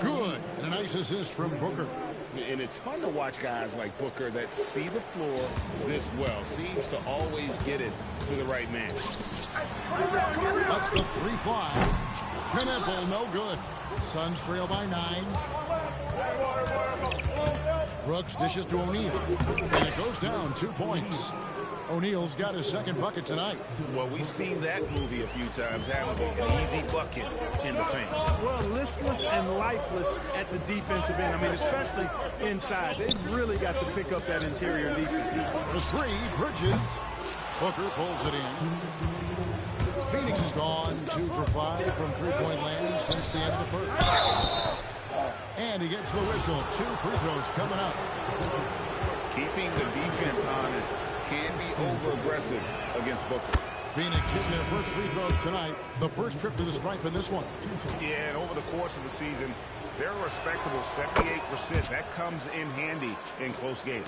S10: Good. And a nice assist from Booker.
S11: And it's fun to watch guys like Booker that see the floor this well. Seems to always get it to the right man.
S10: That's the 3 fly. Knipple, no good. Suns trail by 9. Brooks dishes to O'Neal. And it goes down 2 points. O'Neal's got his 2nd bucket tonight.
S11: Well, we've seen that movie a few times, haven't we? An easy bucket in the paint.
S12: Well, listless and lifeless at the defensive end. I mean, especially inside. They've really got to pick up that interior defense.
S10: The 3, Bridges. Booker pulls it in. Phoenix is gone 2 for 5 from three-point land since the end of the first. And he gets the whistle. 2 free throws coming up.
S11: Keeping the defense honest can be over-aggressive against Booker.
S10: Phoenix shooting their first free throws tonight. The first trip to the stripe in this one.
S11: Yeah, and over the course of the season, they're a respectable 78%. That comes in handy in close games.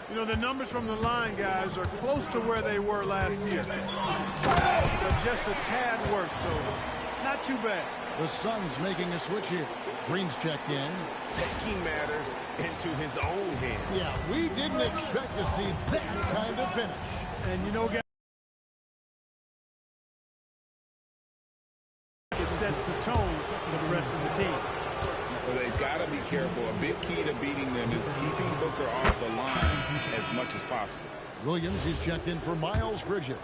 S12: You know, the numbers from the line, guys, are close to where they were last year. But just a tad worse, so not too bad.
S10: The Suns making a switch here. Green's checked in.
S11: Taking matters into his own hands.
S10: Yeah, we didn't expect to see that kind of finish.
S12: And you know, guys, it sets the tone for the rest of the team.
S11: Well, they've got to be careful. A big key to beating them is keeping Booker off the line as much as possible.
S10: Williams, he's checked in for Miles Bridges.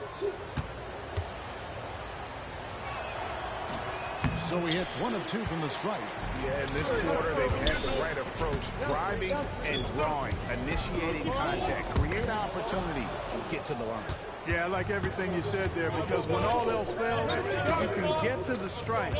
S10: So he hits 1 of 2 from the stripe.
S11: Yeah, in this quarter, they've had the right approach. Driving and drawing, initiating contact, create opportunities, get to the line.
S12: Yeah, I like everything you said there, because when all else fails, if you can get to the strike,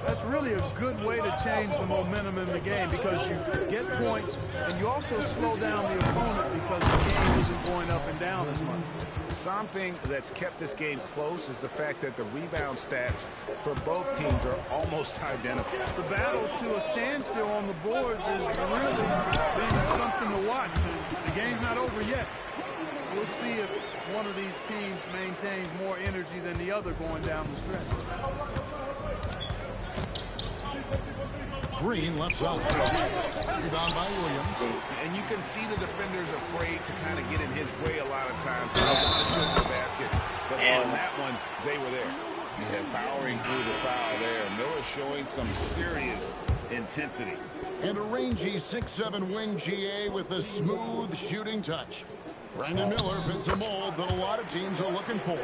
S12: that's really a good way to change the momentum in the game, because you get points and you also slow down the opponent because the game isn't going up and down as much.
S11: Something that's kept this game close is the fact that the rebound stats for both teams are almost identical.
S12: The battle to a standstill on the boards is really being something to watch. And the game's not over yet. We'll see if one of these teams maintains more energy than the other going down the stretch.
S10: Green left side. Rebound by Williams.
S11: And you can see the defenders afraid to kind of get in his way a lot of times. The basket. But on that one, they were there. Yeah, powering through the foul there. Miller showing some serious intensity.
S10: And a rangy 6'7" wing GA with a smooth shooting touch. Brandon Miller fits a mold that a lot of teams are looking for.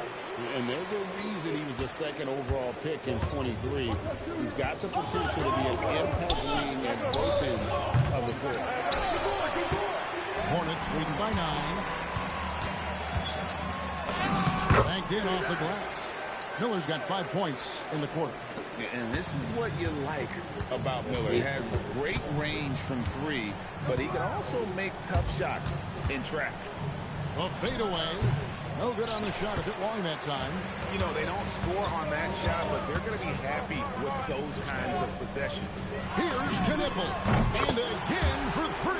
S11: And there's a reason he was the second overall pick in 23. He's got the potential to be an impact wing at both ends of the floor.
S10: Hornets leading by 9. Banked in off the glass. Miller's got 5 points in the quarter.
S11: And this is what you like about Miller. He has great range from 3, but he can also make tough shots in traffic.
S10: A fadeaway. No good on the shot, a bit long that time.
S11: You know, they don't score on that shot, but they're going to be happy with those kinds of possessions.
S10: Here's Knipple. And again for 3.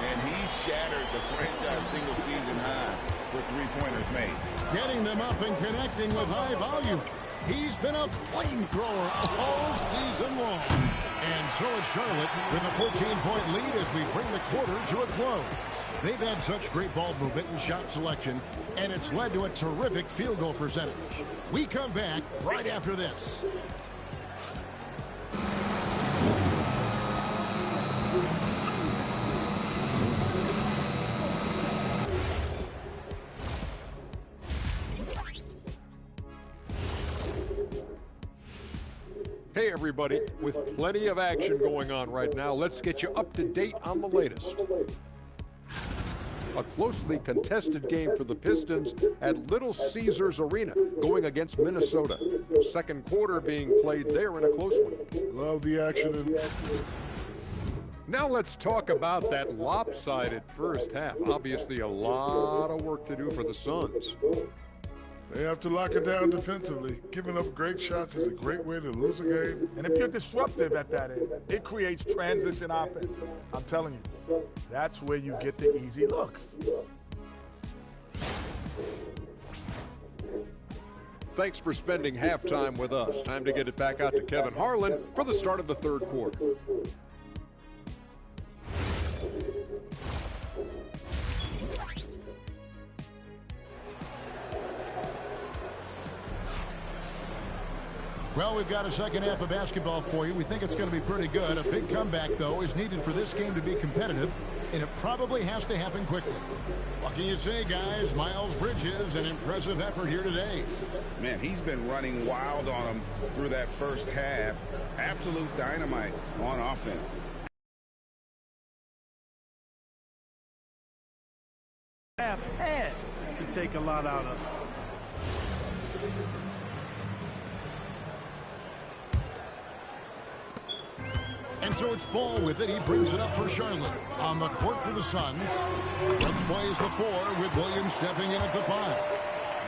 S11: And he shattered the franchise single-season high for three-pointers made.
S10: Getting them up and connecting with high volume. He's been a flamethrower all season long. And so is Charlotte with a 14-point lead as we bring the quarter to a close. They've had such great ball movement and shot selection, and it's led to a terrific field goal percentage. We come back right after this.
S7: Hey everybody, with plenty of action going on right now, let's get you up to date on the latest. A closely contested game for the Pistons at Little Caesars Arena, going against Minnesota. Second quarter being played there in a close one.
S9: Love the action.
S7: Now let's talk about that lopsided first half. Obviously a lot of work to do for the Suns.
S9: They have to lock it down defensively. Giving up great shots is a great way to lose a game.
S8: And if you're disruptive at that end, it creates transition offense. I'm telling you, that's where you get the easy looks.
S7: Thanks for spending halftime with us. Time to get it back out to Kevin Harlan for the start of the third quarter.
S10: Well, we've got a second half of basketball for you. We think it's going to be pretty good. A big comeback, though, is needed for this game to be competitive, and it probably has to happen quickly. What can you say, guys? Miles Bridges, an impressive effort here today.
S11: Man, he's been running wild on him through that first half. Absolute dynamite on offense.
S12: Half had to take a lot out of it.
S10: And so it's Ball with it. He brings it up for Charlotte. On the court for the Suns. Brooks plays the 4 with Williams stepping in at the 5.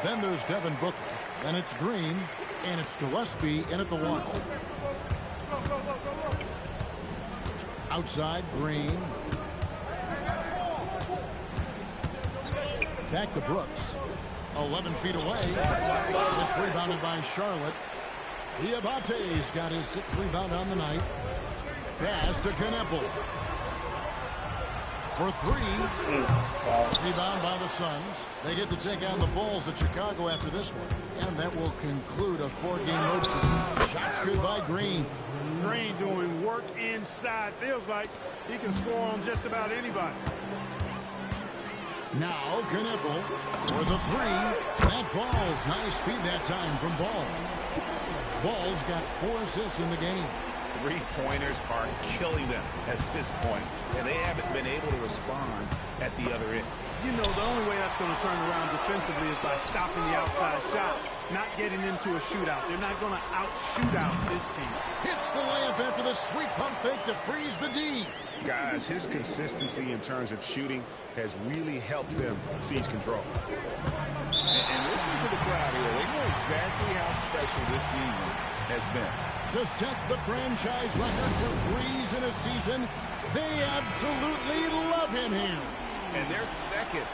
S10: Then there's Devin Booker. Then it's Green. And it's Gillespie in at the 1. Outside, Green. Back to Brooks. 11 feet away. It's rebounded by Charlotte. Diabate's got his 6th rebound on the night. Pass to Kneppel. For 3. Rebound by the Suns. They get to take on the Bulls at Chicago after this one. And that will conclude a 4-game road trip. Shots good by Green.
S12: Green doing work inside. Feels like he can score on just about anybody.
S10: Now Kneppel for the 3. That falls. Nice feed that time from Ball. Ball's got 4 assists in the game.
S11: 3-pointers are killing them at this point, and they haven't been able to respond at the other end.
S12: You know, the only way that's going to turn around defensively is by stopping the outside shot, not getting into a shootout. They're not going to out-shootout this team.
S10: Hits the layup after the sweet pump fake to freeze the D.
S11: Guys, his consistency in terms of shooting has really helped them seize control. And listen to the crowd here. They know exactly how special this season has been.
S10: To set the franchise record for threes in a season, they absolutely love him here.
S11: And they're second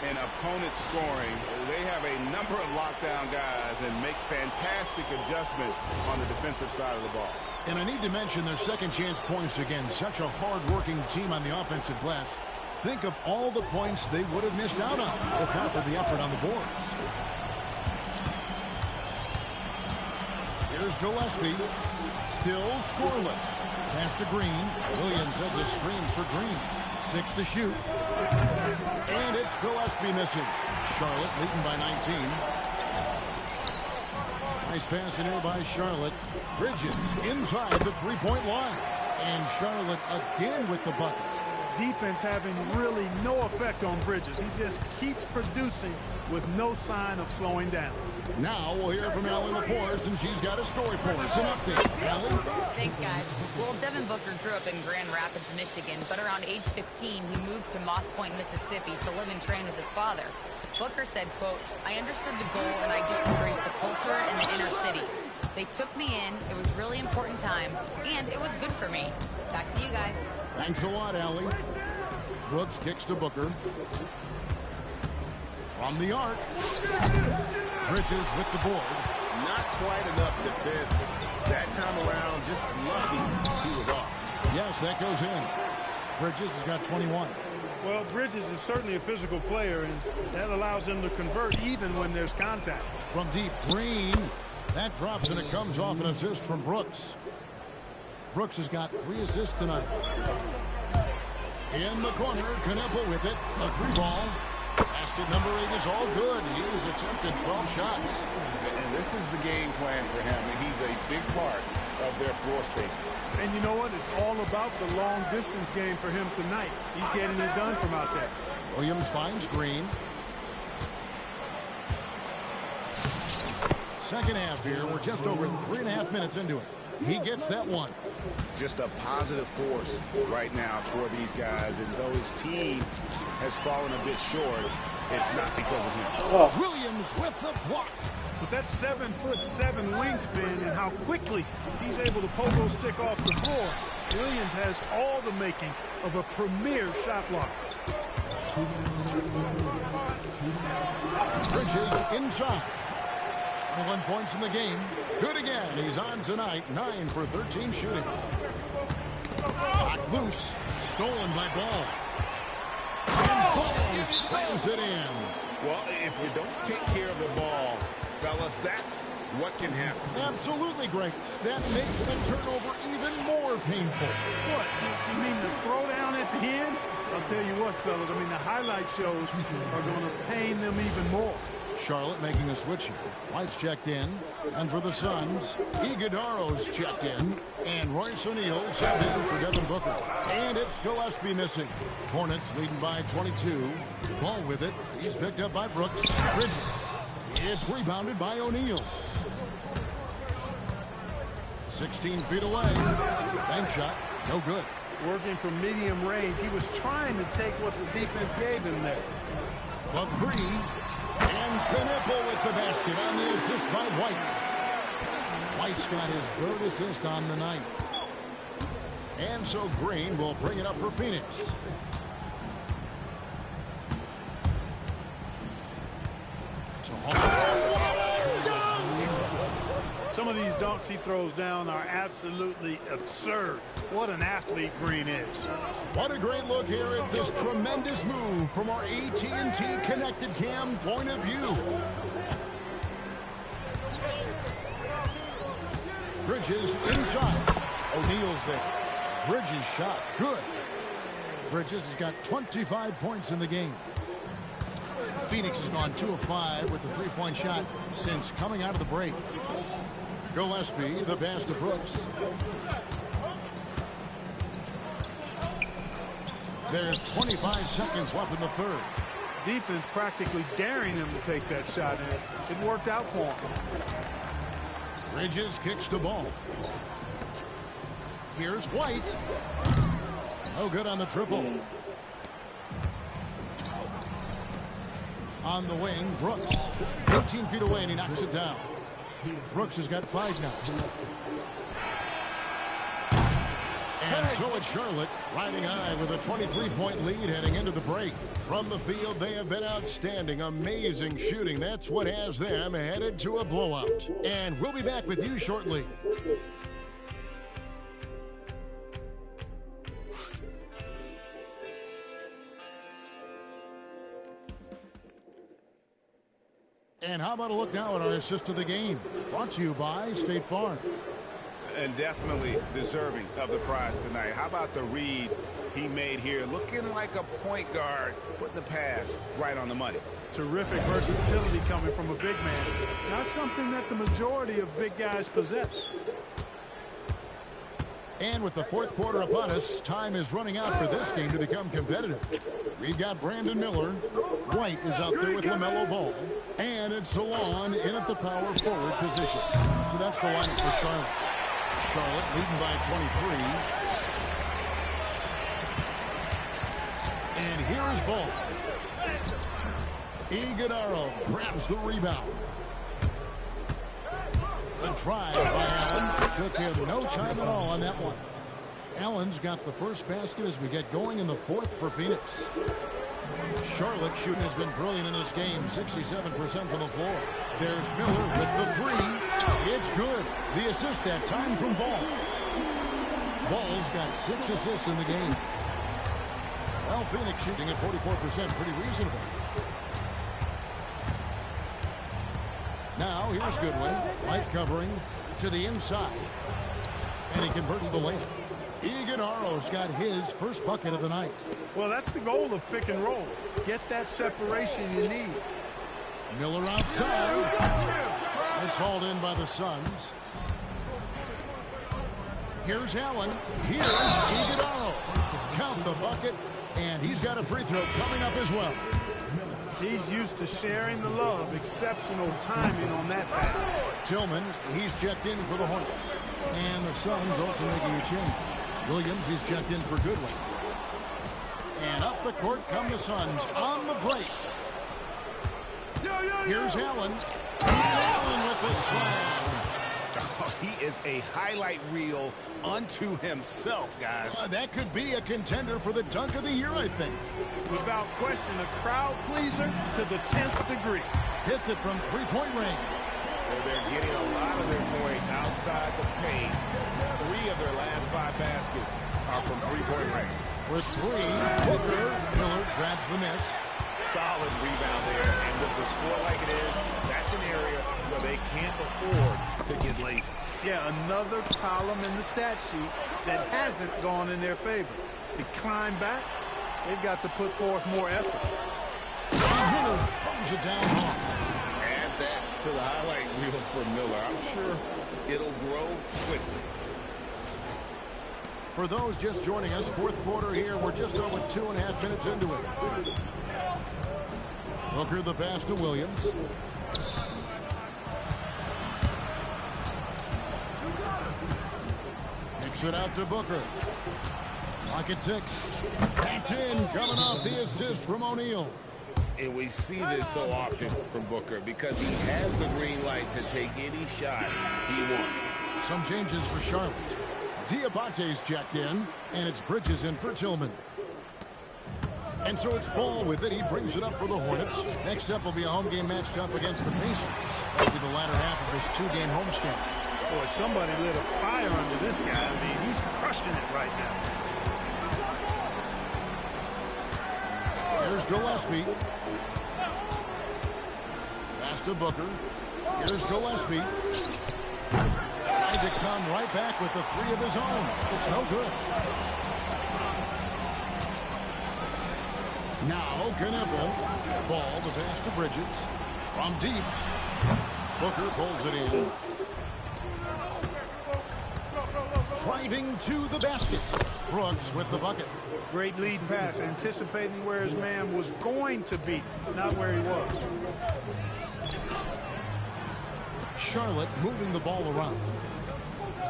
S11: in opponent scoring. They have a number of lockdown guys and make fantastic adjustments on the defensive side of the ball.
S10: And I need to mention their second chance points again. Such a hard-working team on the offensive glass. Think of all the points they would have missed out on if not for the effort on the boards. Here's Gillespie. Still scoreless. Pass to Green. Williams has a screen for Green. 6 to shoot. And it's Gillespie missing. Charlotte leading by 19. Nice pass in here by Charlotte. Bridges inside the 3-point line. And Charlotte again with the bucket.
S12: Defense having really no effect on Bridges. He just keeps producing with no sign of slowing down.
S10: Now we'll hear from Allie LaForce, and she's got a story for us. An update. Allie?
S6: Thanks, guys. Well, Devin Booker grew up in Grand Rapids, Michigan, but around age 15, he moved to Moss Point, Mississippi to live and train with his father. Booker said, quote, "I understood the goal and I just embraced the culture and the inner city. They took me in, it was really important time, and it was good for me." Back to you guys.
S10: Thanks a lot, Allie. Brooks kicks to Booker. From the arc. Bridges with the board.
S11: Not quite enough defense. That time around, just lucky he was off.
S10: Yes, that goes in. Bridges has got 21.
S12: Well, Bridges is certainly a physical player, and that allows him to convert even when there's contact.
S10: From deep, Green. That drops, and it comes off an assist from Brooks. Brooks has got 3 assists tonight. In the corner, Kneppel with it. A 3-ball. Basket number 8 is all good. He has attempted 12 shots.
S11: And this is the game plan for him. He's a big part of their floor space.
S12: And you know what? It's all about the long-distance game for him tonight. He's getting it done from out there.
S10: Williams finds Green. Second half here. We're just over 3.5 minutes into it. He gets that one.
S11: Just a positive force right now for these guys. And though his team has fallen a bit short, it's not because of him.
S10: Williams with the block.
S12: But that's 7'7" wingspan and how quickly he's able to pogo stick off the floor. Williams has all the makings of a premier shot blocker.
S10: Bridges inside. 21 points in the game. Good again. He's on tonight. 9 for 13 shooting. Knocked loose. Stolen by Ball. And Ball slams it in.
S11: Well, if you don't take care of the ball, fellas, that's what can happen.
S10: Absolutely, Greg. That makes the turnover even more painful.
S12: What? You mean the throwdown at the end? I'll tell you what, fellas. I mean, the highlight shows are going to pain them even more.
S10: Charlotte making a switch here. White's checked in. And for the Suns, Iguodaro's checked in. And Royce O'Neal subbed in for Devin Booker. And it's Gillespie missing. Hornets leading by 22. Ball with it. He's picked up by Brooks. Bridges. It's rebounded by O'Neal. 16 feet away. Bank shot. No good.
S12: Working from medium range, he was trying to take what the defense gave him there.
S10: The three, and Knipple with the basket on the assist by White. White's got his third assist on the night. And so Green will bring it up for Phoenix.
S12: Some of these dunks he throws down are absolutely absurd. What an athlete Green is.
S10: What a great look here at this tremendous move from our AT&T Connected Cam point of view. Bridges inside. O'Neal's there. Bridges shot. Good. Bridges has got 25 points in the game. Phoenix has gone 2 of 5 with the three-point shot since coming out of the break. Gillespie, the pass to Brooks. There's 25 seconds left in the third.
S12: Defense practically daring him to take that shot, and it worked out for him.
S10: Bridges kicks the ball. Here's White. No good on the triple. On the wing, Brooks. 18 feet away, and he knocks it down. Brooks has got 5 now. And so it's Charlotte riding high with a 23-point lead heading into the break. From the field, they have been outstanding. Amazing shooting. That's what has them headed to a blowout. And we'll be back with you shortly. And how about a look now at our assist of the game? Brought to you by State Farm.
S11: And definitely deserving of the prize tonight. How about the read he made here? Looking like a point guard, putting the pass right on the money.
S12: Terrific versatility coming from a big man. Not something that the majority of big guys possess.
S10: And with the fourth quarter upon us, time is running out for this game to become competitive. We've got Brandon Miller. White is out there with LaMelo Ball. And it's Salon in at the power forward position. So that's the lineup for Charlotte. Charlotte leading by 23. And here is Ball. Iguodala grabs the rebound. The drive by Allen. Took him no time at all on that one. Allen's got the first basket as we get going in the fourth for Phoenix. Charlotte shooting has been brilliant in this game. 67% from the floor. There's Miller with the three. It's good. The assist that time from Ball. Ball's got 6 assists in the game. Well, Phoenix shooting at 44%. Pretty reasonable. Now, here's Goodwin. Light covering to the inside. And he converts the layup. Iguodala's got his first bucket of the night.
S12: Well, that's the goal of pick and roll. Get that separation you need.
S10: Miller outside. It's hauled in by the Suns. Here's Allen. Here's Iguodala. Count the bucket. And he's got a free throw coming up as well.
S12: He's used to sharing the love. Exceptional timing on that pass.
S10: Tillman, he's checked in for the Hornets. And the Suns also making a change. Williams, he's checked in for Goodwin. And up the court come the Suns on the break. Here's Allen. Allen with the slam.
S11: Oh, he is a highlight reel unto himself, guys.
S10: That could be a contender for the dunk of the year, I think.
S12: Without question, a crowd pleaser to the 10th degree.
S10: Hits it from three-point range.
S11: They're getting a lot of their points outside the paint. 3 of their last 5 baskets are from three-point range.
S10: With 3, Booker. Miller grabs the miss.
S11: Solid rebound there, and with the score like it is, that's an area where they can't afford to get lazy.
S12: Yeah, another column in the stat sheet that hasn't gone in their favor. To climb back, they've got to put forth more effort.
S10: Miller throws it down.
S11: Add that to the highlight reel for Miller. I'm sure it'll grow quickly.
S10: For those just joining us, fourth quarter here. We're just over 2.5 minutes into it. Booker the pass to Williams. Kicks it out to Booker. Lock at 6. That's in, coming off the assist from O'Neal.
S11: And we see this so often from Booker because he has the green light to take any shot he wants.
S10: Some changes for Charlotte. Diabate's checked in, and it's Bridges in for Tillman. And so it's Ball with it. He brings it up for the Hornets. Next up will be a home game matched up against the Pacers. That'll be the latter half of this 2-game homestand.
S12: Boy, somebody lit a fire under this guy. I mean, he's crushing it right now.
S10: Here's Gillespie. Pass to Booker. Here's Gillespie. Tried to come right back with the 3 of his own. It's no good. Now Knueppel. Ball to pass to Bridges. From deep. Booker pulls it in. Driving to the basket. Brooks with the bucket.
S12: Great lead pass, anticipating where his man was going to be, not where he was.
S10: Charlotte moving the ball around.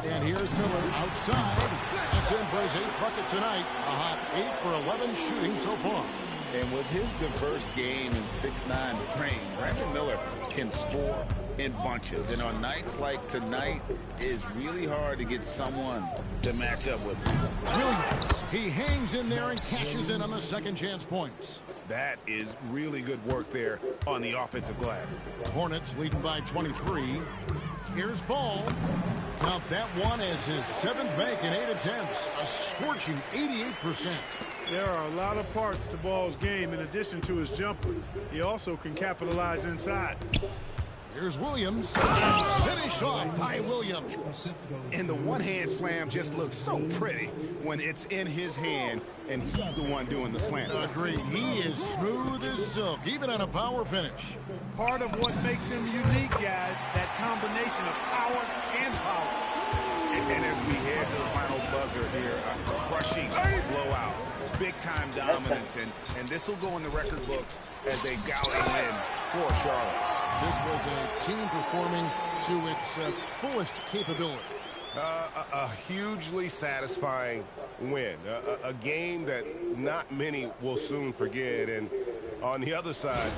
S10: And here's Miller outside. That's in for his 8th bucket tonight. A hot 8 for 11 shooting so far.
S11: And with his diverse game and 6'9" frame, Brandon Miller can score in bunches. And on nights like tonight, it's really hard to get someone to match up with him.
S10: Williams, he hangs in there and cashes in on the second chance points.
S13: That is really good work there on the offensive glass.
S10: Hornets leading by 23. Here's Ball. Count that one as his 7th make in 8 attempts. A scorching 88%.
S12: There are a lot of parts to Ball's game in addition to his jumper. He also can capitalize inside.
S10: Here's Williams. Finished off by Williams.
S13: And the one-hand slam just looks so pretty when it's in his hand and he's the one doing the slam.
S10: Agreed. He is smooth as silk, even on a power finish.
S12: Part of what makes him unique, guys, that combination of power and power.
S13: And as we head to the final buzzer here, a crushing blowout. Big-time dominance, and this will go in the record books as a gouty win for Charlotte.
S10: This was a team performing to its fullest capability.
S3: A hugely satisfying win. A game that not many will soon forget. And on the other side,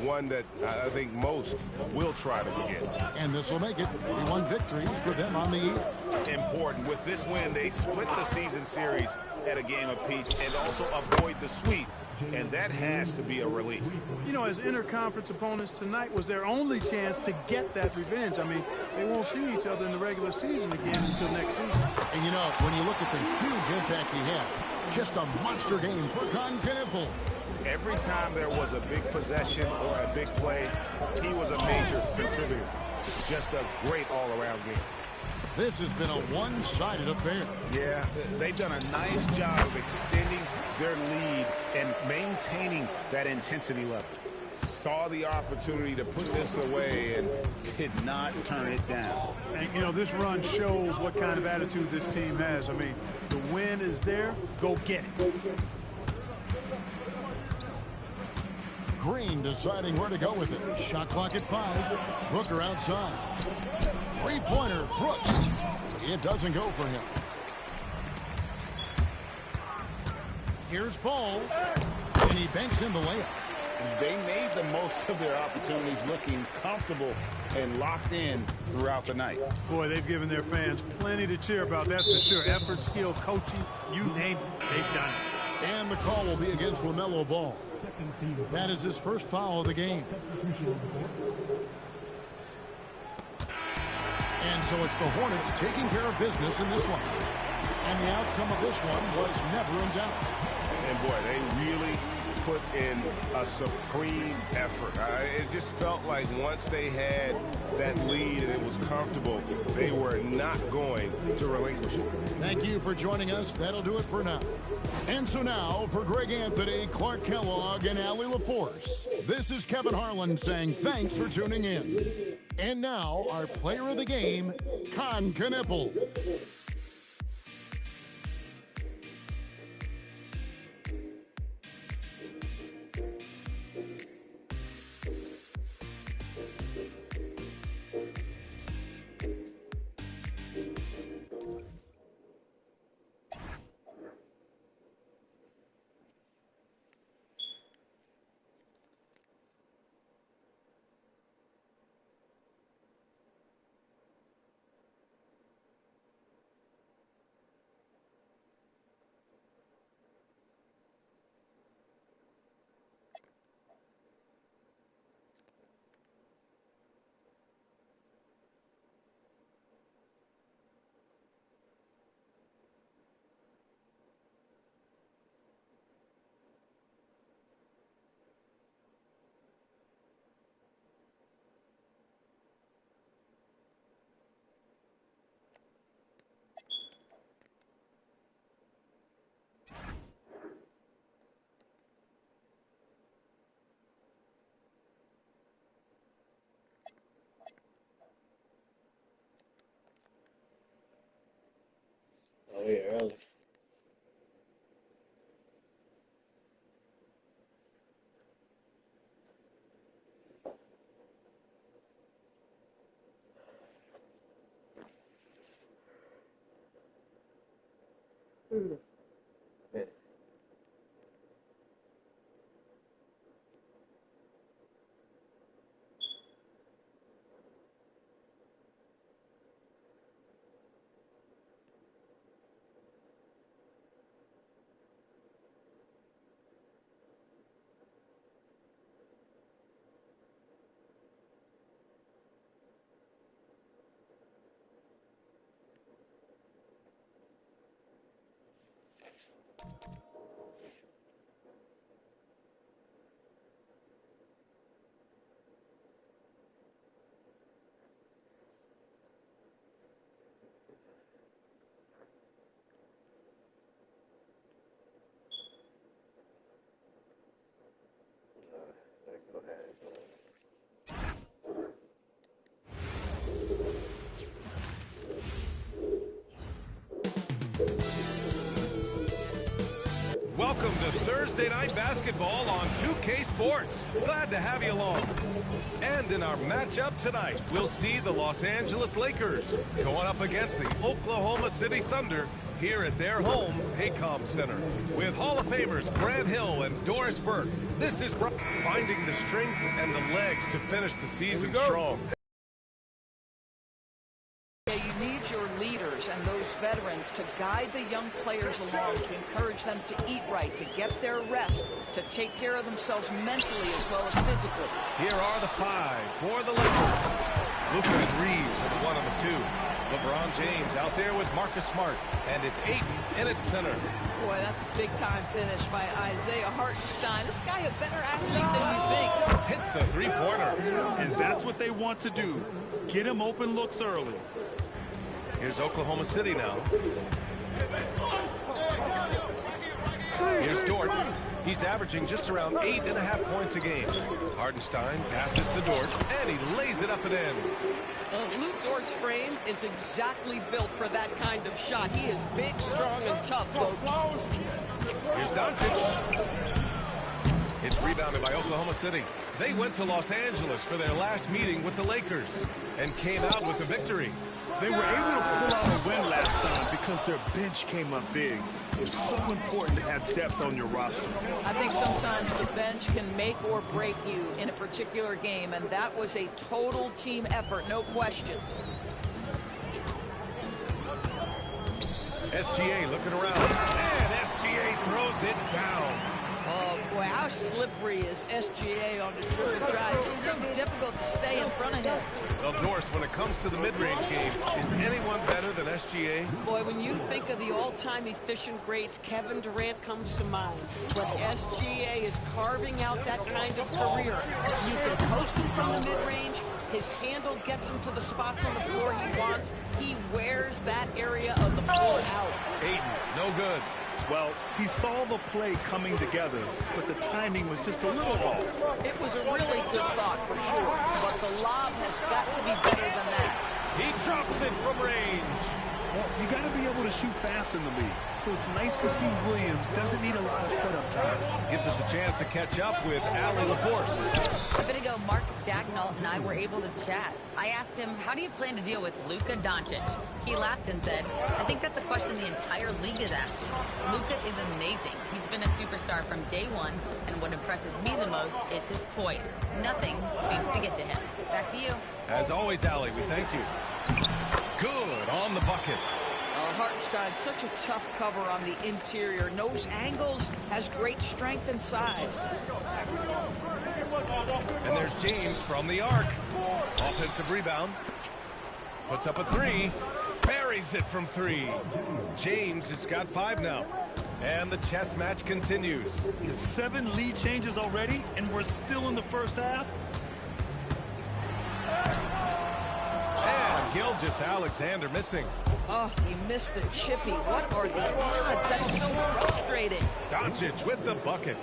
S3: one that I think most will try to forget.
S10: And this will make it 41 victories for them on the year.
S13: Important. With this win, they split the season series at a game apiece and also avoid the sweep. And that has to be a relief.
S12: You know, as interconference opponents, tonight was their only chance to get that revenge. I mean, they won't see each other in the regular season again until next season.
S10: And you know, when you look at the huge impact he had, just a monster game for Knueppel.
S13: Every time there was a big possession or a big play, he was a major contributor. Just a great all-around game.
S10: This has been a one-sided affair.
S13: Yeah, they've done a nice job of extending their lead and maintaining that intensity level. Saw the opportunity to put this away and did not turn it down.
S12: And, you know, this run shows what kind of attitude this team has. I mean, the win is there. Go get it.
S10: Green deciding where to go with it. Shot clock at 5. Booker outside. Three-pointer, Brooks. It doesn't go for him. Here's Ball. And he banks in the layup.
S11: They made the most of their opportunities, looking comfortable and locked in throughout the night.
S12: Boy, they've given their fans plenty to cheer about, that's for sure. Effort, skill, coaching, you name it, they've done it.
S10: And the call will be against LaMelo Ball. That is his first foul of the game. And so it's the Hornets taking care of business in this one. And the outcome of this one was never in doubt.
S3: And boy, they really put in a supreme effort. It just felt like once they had that lead and it was comfortable, they were not going to relinquish it.
S10: Thank you for joining us. That'll do it for now. And so now, for Greg Anthony, Clark Kellogg, and Allie LaForce, this is Kevin Harlan saying thanks for tuning in. And now, our player of the game, Knueppel.
S1: Oh, yeah, early. Yes. Go ahead.
S3: Welcome to Thursday Night Basketball on 2K Sports. Glad to have you along. And in our matchup tonight, we'll see the Los Angeles Lakers going up against the Oklahoma City Thunder here at their home, Paycom Center. With Hall of Famers Grant Hill and Doris Burke, this is finding the strength and the legs to finish the season strong.
S14: You need your leaders and those veterans to guide the young players along, to encourage them to eat right, to get their rest, to take care of themselves mentally as well as physically.
S3: Here are the five for the Lakers. Luka and Reeves are the 1 and the 2. LeBron James out there with Marcus Smart, and it's Ayton in at center.
S14: Boy, that's a big-time finish by Isaiah Hartenstein. This guy a better athlete than we think.
S3: Hits a three-pointer.
S4: And that's what they want to do. Get him open looks early.
S3: Here's Oklahoma City now. Here's Dort. He's averaging just around 8.5 points a game. Hartenstein passes to Dort, and he lays it up and in.
S14: Lou Dort's frame is exactly built for that kind of shot. He is big, strong, and tough, folks.
S3: Here's Doncic. It's rebounded by Oklahoma City. They went to Los Angeles for their last meeting with the Lakers and came out with the victory.
S4: They were able to pull out a win last time because their bench came up big. It's so important to have depth on your roster.
S14: I think sometimes the bench can make or break you in a particular game, and that was a total team effort, no question.
S3: SGA looking around, and SGA throws it down.
S14: Oh, boy, how slippery is SGA on the dribble drive? Just so difficult to stay in front of him.
S3: Well, Doris, when it comes to the mid-range game, is anyone better than SGA?
S15: Boy, when you think of the all-time efficient greats, Kevin Durant comes to mind. But SGA is carving out that kind of career. You can post him from the mid-range. His handle gets him to the spots on the floor he wants. He wears that area of the floor out.
S3: Ayton, no good.
S4: Well, he saw the play coming together, but the timing was just a little off.
S14: It was a really good thought for sure, but the lob has got to be better than that.
S3: He drops it from range.
S4: Well, you got to be able to shoot fast in the league, so it's nice to see Williams doesn't need a lot of setup time.
S3: Gives us a chance to catch up with Allie LaForce.
S6: A bit ago, Mark Dagnall and I were able to chat. I asked him, how do you plan to deal with Luka Doncic? He laughed and said, I think that's a question the entire league is asking. Luka is amazing. He's been a superstar from day one, and what impresses me the most is his poise. Nothing seems to get to him. Back to you.
S3: As always, Allie, we thank you. Good on the bucket.
S14: Hartenstein, such a tough cover on the interior. Knows angles, has great strength and size.
S3: And there's James from the arc. Offensive rebound. Puts up a three. Buries it from three. James has got 5 now. And the chess match continues.
S4: He has 7 lead changes already, and we're still in the first half.
S3: And Gilgeous-Alexander missing.
S14: Oh, he missed the chippy. What are the odds? That's so frustrating.
S3: Doncic with the bucket.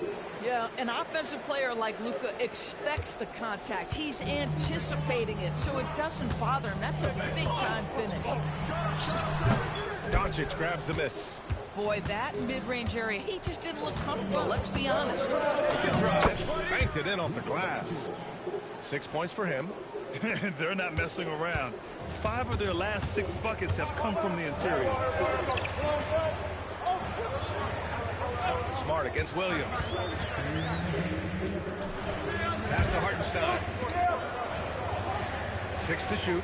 S14: Yeah, an offensive player like Luka expects the contact. He's anticipating it, so it doesn't bother him. That's a big-time finish.
S3: Doncic Doncic grabs the miss.
S14: Boy, that mid-range area, he just didn't look comfortable, let's be honest.
S3: He can drive, banked it in off the glass. 6 points for him.
S4: They're not messing around. 5 of their last 6 buckets have come from the interior.
S3: Smart against Williams. Pass to Hartenstein. 6 to shoot.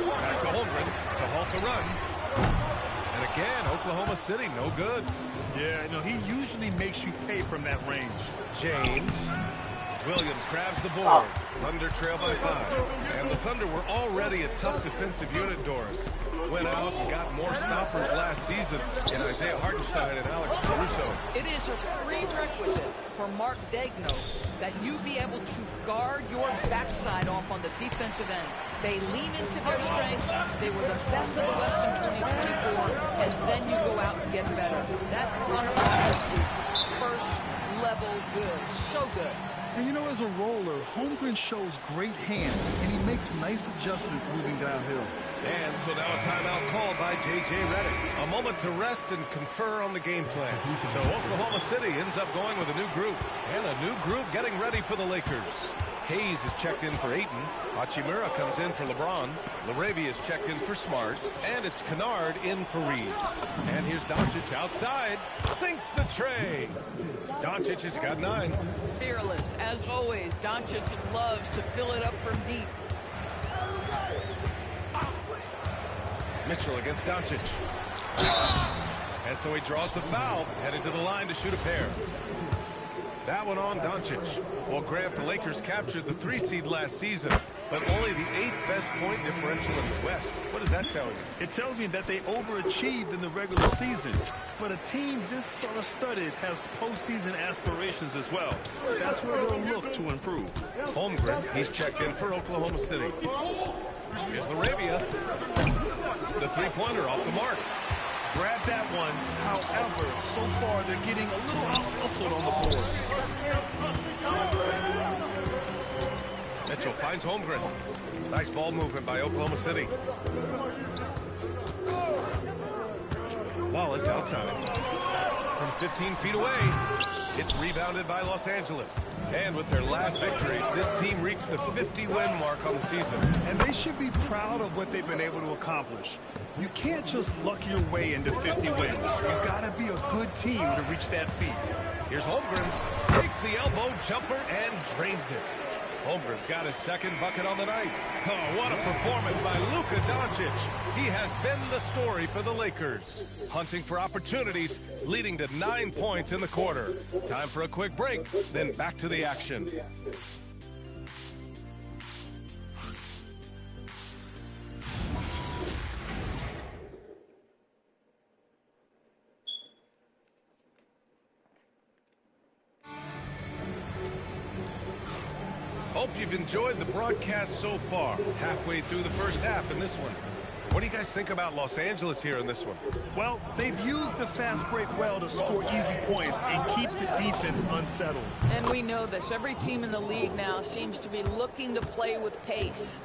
S3: Back to Holmgren to halt the run. And again, Oklahoma City, no good.
S4: Yeah, no, he usually makes you pay from that range.
S3: James. Williams grabs the board. Thunder trail by 5. And the Thunder were already a tough defensive unit, Doris. Went out and got more stoppers last season in Isaiah Hartenstein and Alex Caruso.
S14: It is a prerequisite for Mark Daigneault that you be able to guard your backside off on the defensive end. They lean into their strengths. They were the best of the West in 2024, and then you go out and get better. That front office is first level good. So good.
S4: And you know, as a roller, Holmgren shows great hands, and he makes nice adjustments moving downhill.
S3: And so now a timeout called by J.J. Redick. A moment to rest and confer on the game plan. So Oklahoma City ends up going with a new group. And a new group getting ready for the Lakers. Hayes is checked in for Ayton. Hachimura comes in for LeBron. LaRavia is checked in for Smart. And it's Kennard in for Reeves. And here's Doncic outside. Sinks the tray. Doncic has got 9.
S14: Fearless, as always. Doncic loves to fill it up from deep.
S3: Mitchell against Doncic. And so he draws the foul, headed to the line to shoot a pair. That one on Doncic. Well, Grant, the Lakers captured the 3 seed last season, but only the 8th best point differential in the West. What does that tell you?
S4: It tells me that they overachieved in the regular season, but a team this star-studded has postseason aspirations as well. That's where they'll look to improve.
S3: Holmgren, he's checked in for Oklahoma City. Here's LaRavia. The three-pointer off the mark.
S4: Grab that one. However, so far they're getting a little out-hustled on the board.
S3: Mitchell finds Holmgren. Nice ball movement by Oklahoma City. Wallace outside. From 15 feet away, it's rebounded by Los Angeles. And with their last victory, this team reached the 50-win mark on the season.
S4: And they should be proud of what they've been able to accomplish. You can't just luck your way into 50 wins. You gotta be a good team to reach that feat.
S3: Here's Holmgren. Takes the elbow jumper and drains it. Holmgren's got his 2nd bucket on the night. Oh, what a performance by Luka Doncic. He has been the story for the Lakers. Hunting for opportunities, leading to 9 points in the quarter. Time for a quick break, then back to the action. Hope you've enjoyed the broadcast so far. Halfway through the first half in this one. What do you guys think about Los Angeles here in this one?
S4: Well, they've used the fast break well to score easy points and keep the defense unsettled.
S14: And we know this. Every team in the league now seems to be looking to play with pace.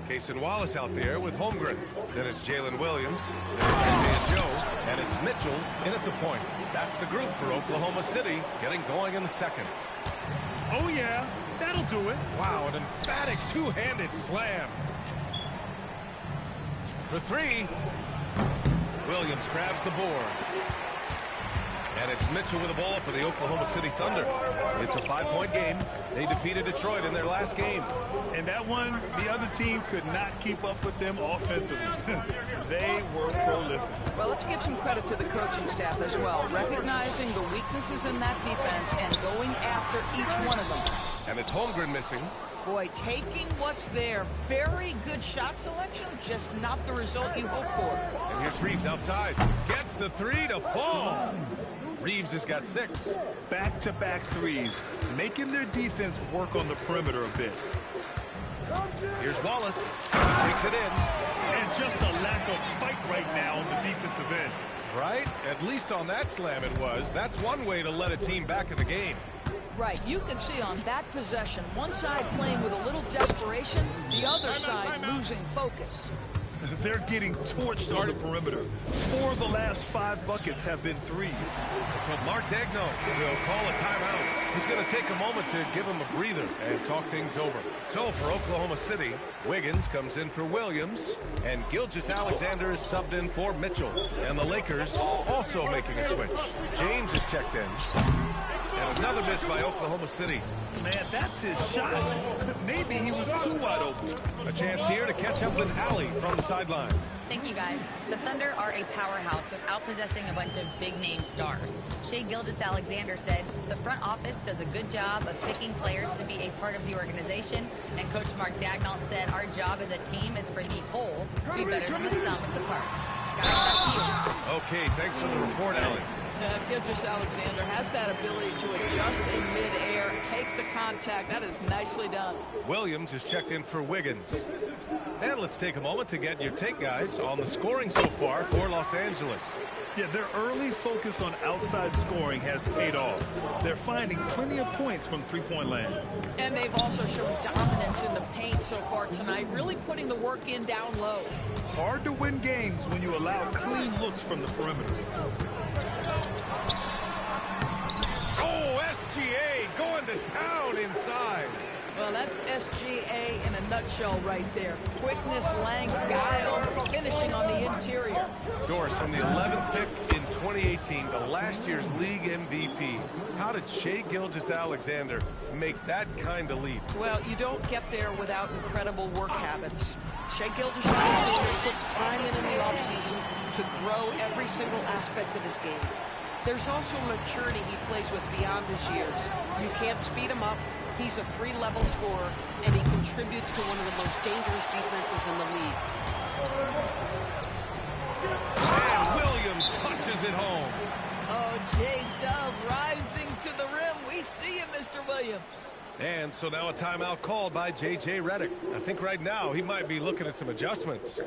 S3: Cason Wallace out there with Holmgren. Then it's Jalen Williams. Then it's Isaiah Joe. And it's Mitchell in at the point. That's the group for Oklahoma City getting going in the second.
S4: Oh, yeah. That'll do it.
S3: Wow, an emphatic two-handed slam. For 3, Williams grabs the board. And it's Mitchell with the ball for the Oklahoma City Thunder. It's a 5-point game. They defeated Detroit in their last game.
S4: And that one, the other team could not keep up with them offensively. They were prolific.
S14: Well, let's give some credit to the coaching staff as well, recognizing the weaknesses in that defense and going after each one of them.
S3: And it's Holmgren missing.
S14: Boy, taking what's there. Very good shot selection, just not the result you hope for.
S3: And here's Reeves outside. Gets the 3 to fall. Reeves has got 6.
S4: Back-to-back threes, making their defense work on the perimeter a bit.
S3: Here's Wallace. Takes it in.
S4: And just a lack of fight right now on the defensive end.
S3: Right? At least on that slam it was. That's one way to let a team back in the game.
S14: Right, you can see on that possession, one side playing with a little desperation, the other side losing focus.
S4: They're getting torched on the perimeter. 4 of the last 5 buckets have been threes.
S3: So Mark Daigneault will call a timeout. He's going to take a moment to give him a breather and talk things over. So for Oklahoma City, Wiggins comes in for Williams, and Gilgeous-Alexander is subbed in for Mitchell. And the Lakers also making a switch. James is checked in. And another miss by Oklahoma City.
S4: Man, that's his shot. Maybe he was too wide open.
S3: A chance here to catch up with Allie from the sideline.
S6: Thank you, guys. The Thunder are a powerhouse without possessing a bunch of big-name stars. Shai Gilgeous-Alexander said, the front office does a good job of picking players to be a part of the organization, and Coach Mark Daigneault said, our job as a team is for the whole to be better than the sum of the parts. Guys, back to you.
S3: Okay, thanks for the report, Allie.
S14: Gilgeous-Alexander has that ability to adjust in midair, take the contact. That is nicely done.
S3: Williams is checked in for Wiggins. And let's take a moment to get your take, guys, on the scoring so far for Los Angeles.
S4: Yeah, their early focus on outside scoring has paid off. They're finding plenty of points from three-point land.
S14: And they've also shown dominance in the paint so far tonight, really putting the work in down low.
S4: Hard to win games when you allow clean looks from the perimeter.
S3: Oh, SGA going to town inside.
S14: Well, that's SGA in a nutshell right there. Quickness, length, guile, finishing on the interior.
S3: Doris, from the 11th pick in 2018 to last year's league MVP, how did Shai Gilgeous-Alexander make that kind of leap?
S14: Well, you don't get there without incredible work habits. Shai Gilgeous-Alexander puts time in the offseason to grow every single aspect of his game. There's also maturity he plays with beyond his years. You can't speed him up. He's a 3-level scorer, and he contributes to one of the most dangerous defenses in the league.
S3: And Williams punches it home.
S14: Oh, J-Dub rising to the rim. We see him, Mr. Williams.
S3: And so now a timeout called by J.J. Redick. I think right now he might be looking at some adjustments.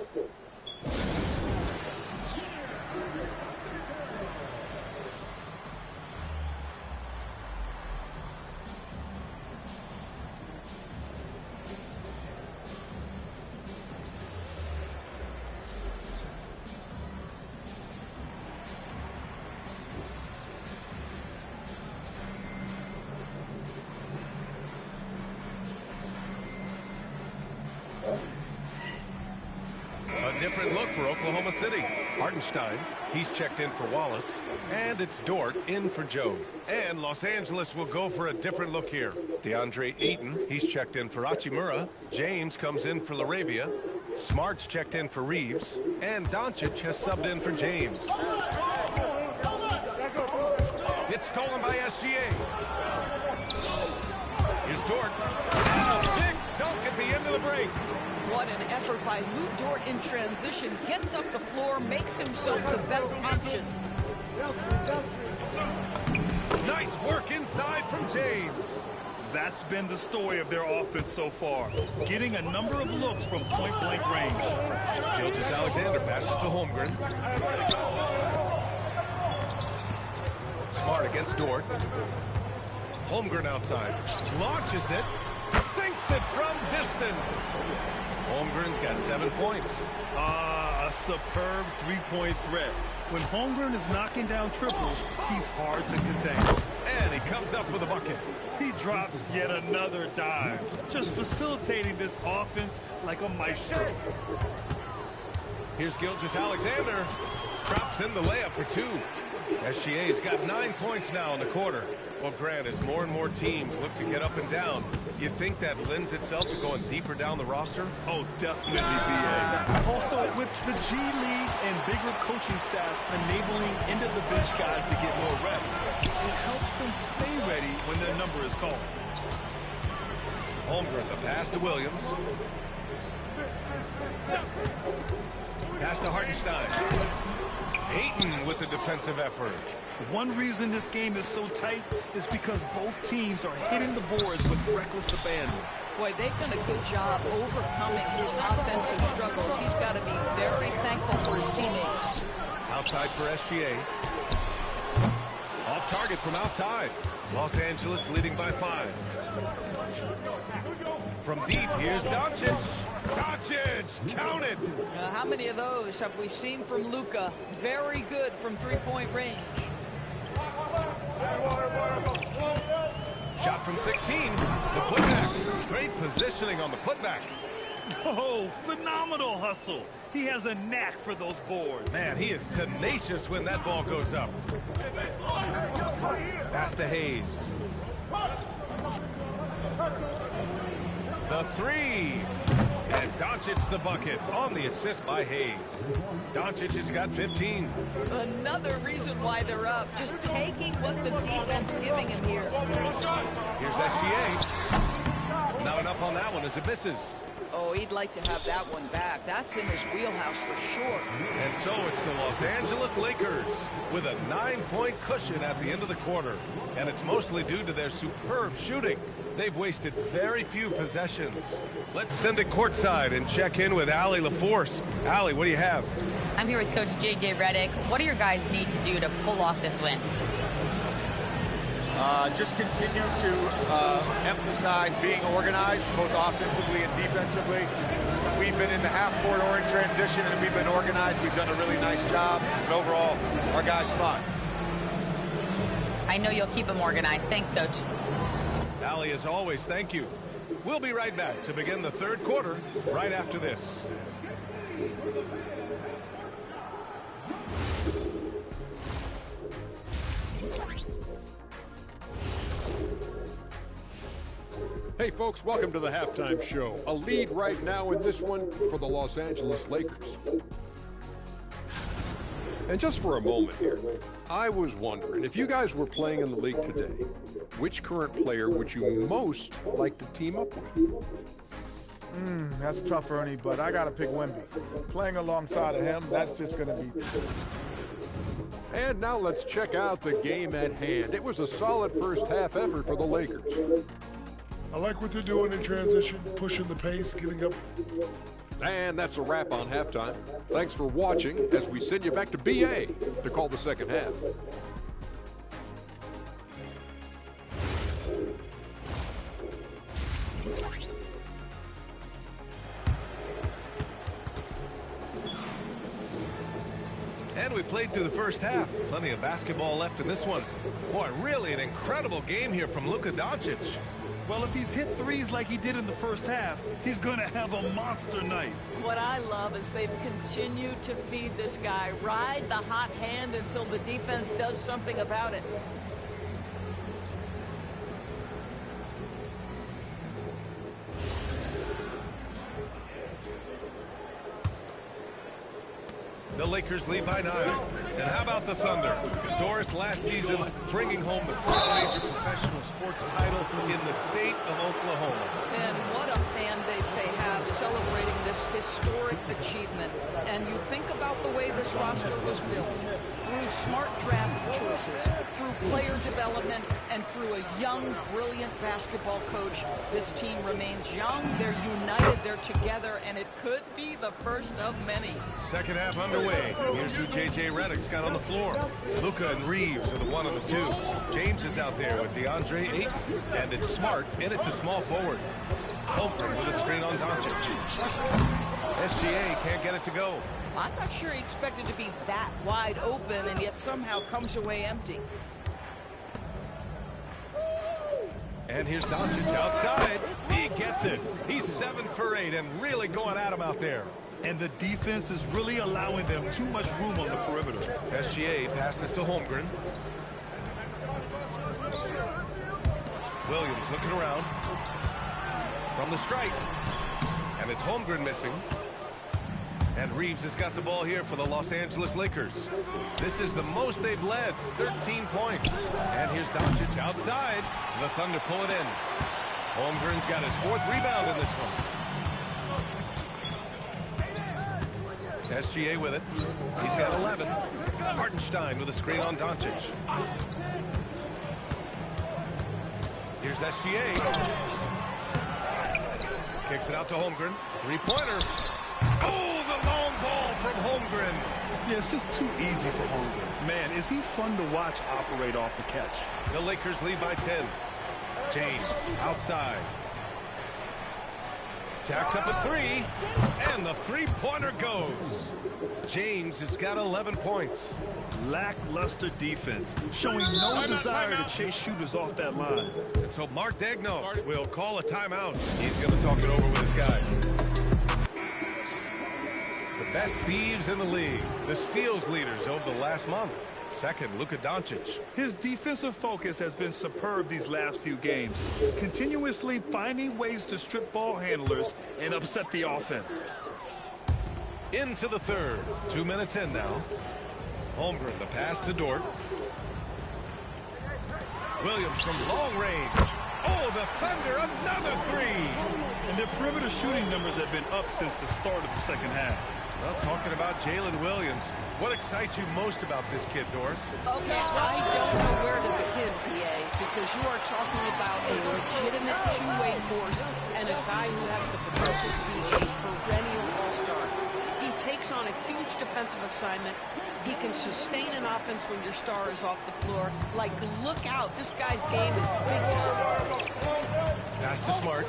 S3: Different look for Oklahoma City. Hartenstein, he's checked in for Wallace. And it's Dort in for Joe. And Los Angeles will go for a different look here. DeAndre Ayton, he's checked in for Hachimura. James comes in for LaRavia. Smart's checked in for Reeves. And Doncic has subbed in for James. It's stolen by SGA. Here's Dort. Oh, big dunk at the end of the break.
S14: What an effort by Lou Dort in transition. Gets up the floor, makes himself the best option.
S3: Nice work inside from James.
S4: That's been the story of their offense so far. Getting a number of looks from point-blank range.
S3: Gilgeous-Alexander passes to Holmgren. Smart against Dort. Holmgren outside. Launches it. Sinks it from distance. Holmgren's got 7 points.
S4: A superb three-point threat. When Holmgren is knocking down triples, he's hard to contain.
S3: And he comes up with a bucket.
S4: He drops yet another dime, just facilitating this offense like a maestro.
S3: Here's Gilgeous-Alexander. Drops in the layup for 2. SGA's got 9 points now in the quarter. Well, Grant, as more and more teams look to get up and down, you think that lends itself to going deeper down the roster?
S4: Oh, definitely, B.A. Also, with the G League and bigger coaching staffs enabling end-of-the-bench guys to get more reps, it helps them stay ready when their number is called.
S3: Holmgren, the pass to Williams. Pass to Hartenstein. Ayton with the defensive effort.
S4: One reason this game is so tight is because both teams are hitting the boards with reckless abandon.
S14: Boy, they've done a good job overcoming his offensive struggles. He's got to be very thankful for his teammates.
S3: Outside for SGA. Off target from outside. Los Angeles leading by 5. From deep, here's Doncic. Doncic, count it.
S14: How many of those have we seen from Luka? Very good from three-point range.
S3: Shot from 16. The putback. Great positioning on the putback.
S4: Oh, phenomenal hustle. He has a knack for those boards.
S3: Man, he is tenacious when that ball goes up. Pass to Hayes. The three. And Doncic the bucket on the assist by Hayes. Doncic has got 15.
S14: Another reason why they're up. Just taking what the defense giving him here.
S3: Here's SGA. Not enough on that one as it misses.
S14: Oh, he'd like to have that one back. That's in his wheelhouse for sure.
S3: And so it's the Los Angeles Lakers with a 9-point cushion at the end of the quarter. And it's mostly due to their superb shooting. They've wasted very few possessions. Let's send it courtside and check in with Allie LaForce. Allie, what do you have?
S6: I'm here with Coach J.J. Redick. What do your guys need to do to pull off this win?
S16: Just continue to emphasize being organized, both offensively and defensively. We've been in the half-court or in transition, and we've been organized. We've done a really nice job. And overall, our guys fought.
S6: I know you'll keep them organized. Thanks, Coach.
S3: Allie, as always, thank you. We'll be right back to begin the third quarter right after this.
S7: Hey folks, welcome to the halftime show. A lead right now in this one for the Los Angeles Lakers. And just for a moment here, I was wondering, if you guys were playing in the league today, which current player would you most like to team up with?
S8: That's tough, Ernie, but I got to pick Wemby. Playing alongside of him, that's just going to be...
S7: And now let's check out the game at hand. It was a solid first half effort for the Lakers.
S9: I like what they're doing in transition, pushing the pace, getting up.
S7: And that's a wrap on halftime. Thanks for watching as we send you back to BA to call the second half.
S3: And we played through the first half. Plenty of basketball left in this one. Boy, really an incredible game here from Luka Doncic.
S4: Well, if he's hit threes like he did in the first half, he's going to have a monster night.
S15: What I love is they've continued to feed this guy. Ride the hot hand until the defense does something about it.
S3: The Lakers lead by 9. And how about the Thunder? Doris last season bringing home the first major professional sports title in the state of Oklahoma.
S14: And what a fan base they have celebrating this historic achievement. And you think about the way this roster was built, through smart draft choices, through player development, and through a young, brilliant basketball coach. This team remains young, they're united, they're together, and it could be the first of many.
S3: Second half underway. Here's who J.J. Redick's got on the floor. Luka and Reeves are the 1 and the 2. James is out there with DeAndre Ayton, and it's Smart in it to small forward. Holmgren with a screen on Doncic. SGA can't get it to go.
S14: I'm not sure he expected to be that wide open, and yet somehow comes away empty.
S3: And here's Doncic outside. He gets it. He's 7 for 8 and really going at him out there.
S4: And the defense is really allowing them too much room on the perimeter.
S3: SGA passes to Holmgren. Williams looking around. From the strike. And it's Holmgren missing. And Reeves has got the ball here for the Los Angeles Lakers. This is the most they've led, 13 points. And here's Doncic outside. The Thunder pull it in. Holmgren's got his 4th rebound in this one. SGA with it. He's got 11. Hartenstein with a screen on Doncic. Here's SGA. Kicks it out to Holmgren. 3-pointer. Oh, the long ball from Holmgren.
S4: Yeah, it's just too easy for Holmgren. Man, is he fun to watch operate off the catch.
S3: The Lakers lead by 10. James outside. Jacks up a three, and the three-pointer goes. James has got 11 points.
S4: Lackluster defense, showing no desire to chase shooters off that line.
S3: And so Mark Daigneault will call a timeout. He's going to talk it over with his guys. The best thieves in the league, the steals leaders over the last month. Second, Luka Doncic.
S4: His defensive focus has been superb these last few games, continuously finding ways to strip ball handlers and upset the offense.
S3: Into the third. 2 minutes in now. Holmgren, the pass to Dort. Williams from long range. Oh, the Thunder, another three.
S4: And their perimeter shooting numbers have been up since the start of the second half.
S3: Well, talking about Jalen Williams, what excites you most about this kid, Doris?
S14: Okay, I don't know where to begin, PA, because you are talking about a legitimate two-way force and a guy who has the potential to be a perennial all-star. He takes on a huge defensive assignment. He can sustain an offense when your star is off the floor. Like, look out. This guy's game is big time.
S3: Pass to Smart.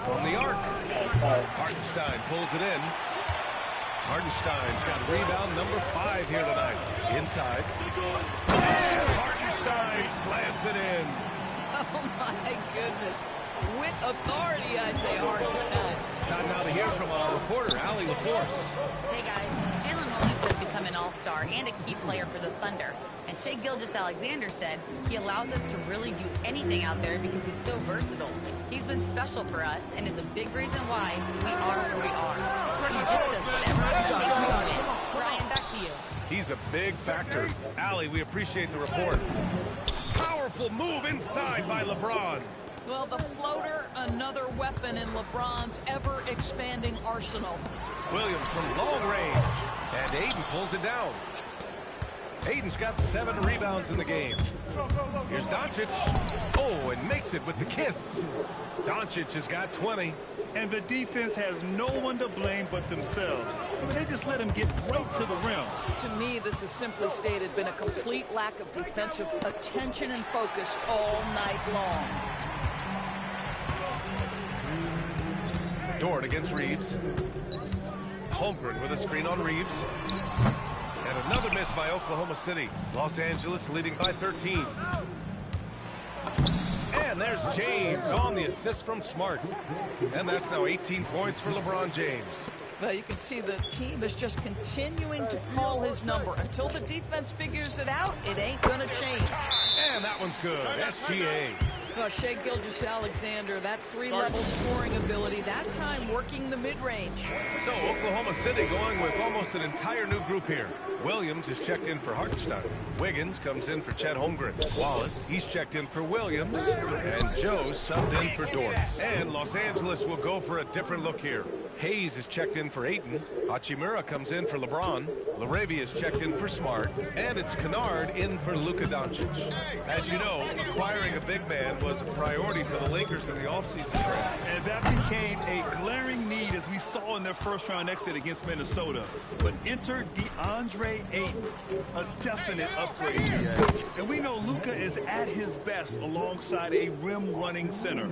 S3: From the arc. Hartenstein pulls it in. Hartenstein's got rebound number 5 here tonight. Inside. And Hartenstein slams it in.
S14: Oh, my goodness. With authority, I say Hartenstein.
S3: Time now to hear from our reporter, Allie LaForce.
S6: Hey, guys. Jalen Williams has become an all-star and a key player for the Thunder. And Shai Gilgeous-Alexander said he allows us to really do anything out there because he's so versatile. He's been special for us and is a big reason why we are where we are. He just does whatever it takes to win. Brian, back to you.
S3: He's a big factor. Allie, we appreciate the report. Powerful move inside by LeBron.
S14: Well, the floater, another weapon in LeBron's ever-expanding arsenal.
S3: Williams from long range. And Ayton pulls it down. Ayton's got 7 rebounds in the game. Here's Doncic. Oh, and makes it with the kiss. Doncic has got 20.
S4: And the defense has no one to blame but themselves. I mean, they just let him get right to the rim.
S14: To me, this has simply stated been a complete lack of defensive attention and focus all night long.
S3: Dort against Reeves. Holmgren with a screen on Reeves. And another miss by Oklahoma City. Los Angeles leading by 13. And there's James on the assist from Smart. And that's now 18 points for LeBron James.
S14: Well, you can see the team is just continuing to call his number. Until the defense figures it out, it ain't going to change.
S3: And that one's good. SGA.
S14: Well, Shai Gilgeous-Alexander, that 3-level scoring ability, that time working the mid-range.
S3: So Oklahoma City going with almost an entire new group here. Williams is checked in for Hartenstein. Wiggins comes in for Chet Holmgren. Wallace, he's checked in for Williams. And Joe's subbed in for Dort. And Los Angeles will go for a different look here. Hayes is checked in for Ayton. Hachimura comes in for LeBron. LaRavia is checked in for Smart. And it's Kennard in for Luka Doncic. As you know, acquiring a big man was a priority for the Lakers in the offseason draft.
S4: And that became a glaring need as we saw in their first-round exit against Minnesota. But enter DeAndre Ayton, a definite upgrade. And we know Luka is at his best alongside a rim-running center.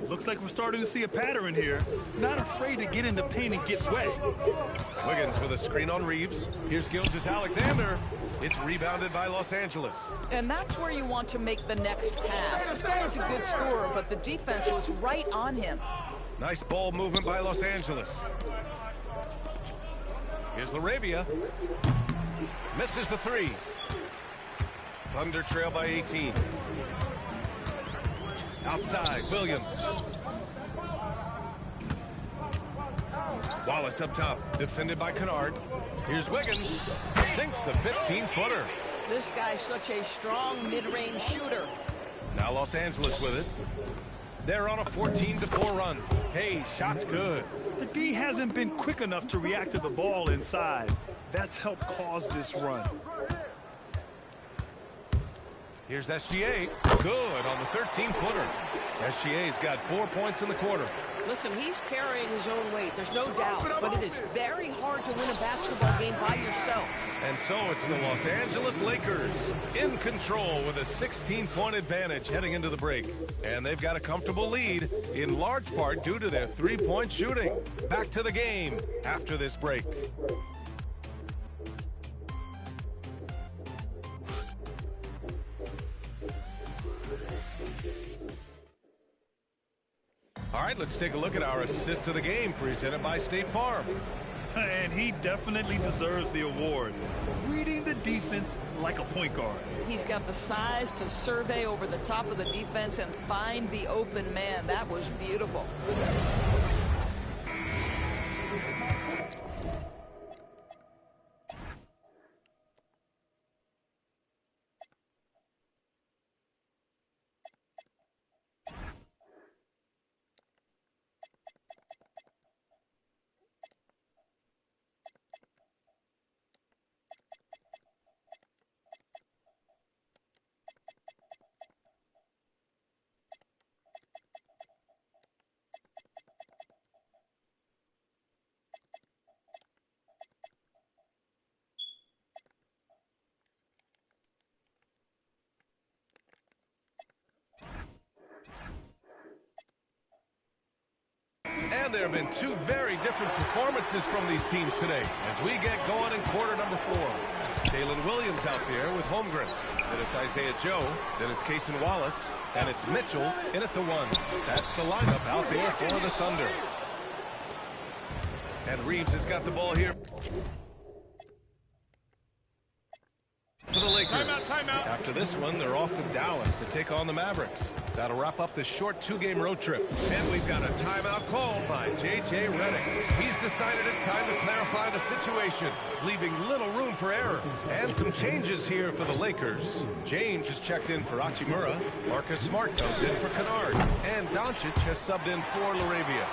S4: Looks like we're starting to see a pattern here. Not afraid to get in the paint and get wet.
S3: Wiggins with a screen on Reeves. Here's Gilgeous-Alexander. It's rebounded by Los Angeles.
S14: And that's where you want to make the next pass. This guy is a good scorer, but the defense was right on him.
S3: Nice ball movement by Los Angeles. Here's LaRavia. Misses the 3. Thunder trail by 18. Outside, Williams. Wallace up top, defended by Kennard. Here's Wiggins. Sinks the 15-footer.
S14: This guy's such a strong mid-range shooter.
S3: Now Los Angeles with it. They're on a 14-4 run. Hey, shot's good.
S4: The D hasn't been quick enough to react to the ball inside. That's helped cause this run.
S3: Here's SGA. Good on the 13-footer. SGA's got 4 points in the quarter.
S14: Listen, he's carrying his own weight. There's no doubt. But it is very hard to win a basketball game by yourself.
S3: And so it's the Los Angeles Lakers in control with a 16-point advantage heading into the break. And they've got a comfortable lead, in large part due to their three-point shooting. Back to the game after this break. All right, let's take a look at our assist of the game presented by State Farm.
S4: And he definitely deserves the award. Reading the defense like a point guard.
S14: He's got the size to survey over the top of the defense and find the open man. That was beautiful.
S3: And there have been two very different performances from these teams today as we get going in quarter number 4. Jalen Williams out there with Holmgren. Then it's Isaiah Joe. Then it's Cason Wallace. And it's Mitchell in at the 1. That's the lineup out there for the Thunder. And Reeves has got the ball here for the Lakers.
S4: Timeout.
S3: After this one, they're off to Dallas to take on the Mavericks. That'll wrap up this short 2-game road trip. And we've got a timeout called by J.J. Redick. He's decided it's time to clarify the situation, leaving little room for error. And some changes here for the Lakers. James has checked in for Hachimura. Marcus Smart comes in for Kennard. And Doncic has subbed in for LaRavia.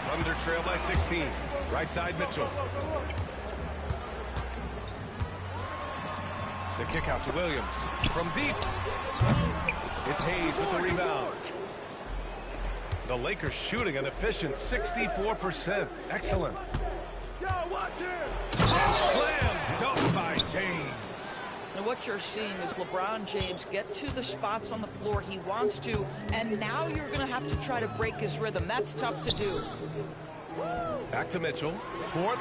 S3: Thunder trail by 16. Right side Mitchell. The kick out to Williams. From deep. It's Hayes with the rebound. The Lakers shooting an efficient 64%. Excellent.
S14: Yo, watch it!
S3: And slam dunked by James.
S14: And what you're seeing is LeBron James get to the spots on the floor he wants to, and now you're going to have to try to break his rhythm. That's tough to do.
S3: Back to Mitchell. 4-3.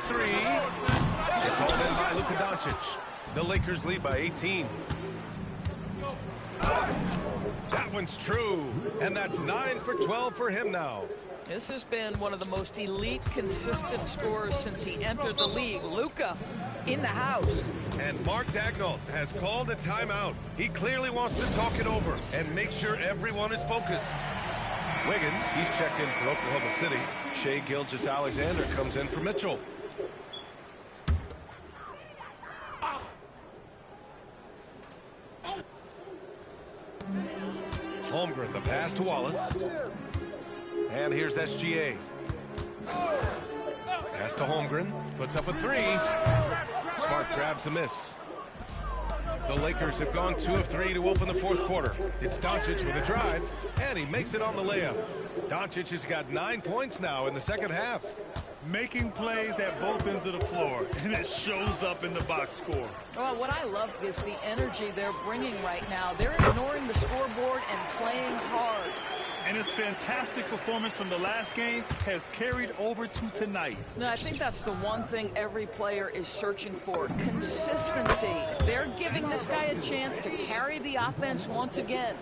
S3: It's hauled in by Luka Doncic. The Lakers lead by 18. That one's true. And that's 9 for 12 for him now.
S14: This has been one of the most elite, consistent scorers since he entered the league. Luka in the house.
S3: And Mark Daigneault has called a timeout. He clearly wants to talk it over and make sure everyone is focused. Wiggins, he's checked in for Oklahoma City. Shai Gilgeous-Alexander comes in for Mitchell. Holmgren, the pass to Wallace. And here's SGA. Pass to Holmgren. Puts up a 3. Smart grabs a miss. The Lakers have gone 2 of 3 to open the fourth quarter. It's Doncic with a drive, and he makes it on the layup. Doncic has got 9 points now in the second half.
S4: Making plays at both ends of the floor, and it shows up in the box score.
S14: Well, what I love is the energy they're bringing right now. They're ignoring the scoreboard and playing hard.
S4: And his fantastic performance from the last game has carried over to tonight.
S14: No, I think that's the one thing every player is searching for. Consistency. They're giving this guy a chance to carry the offense once again.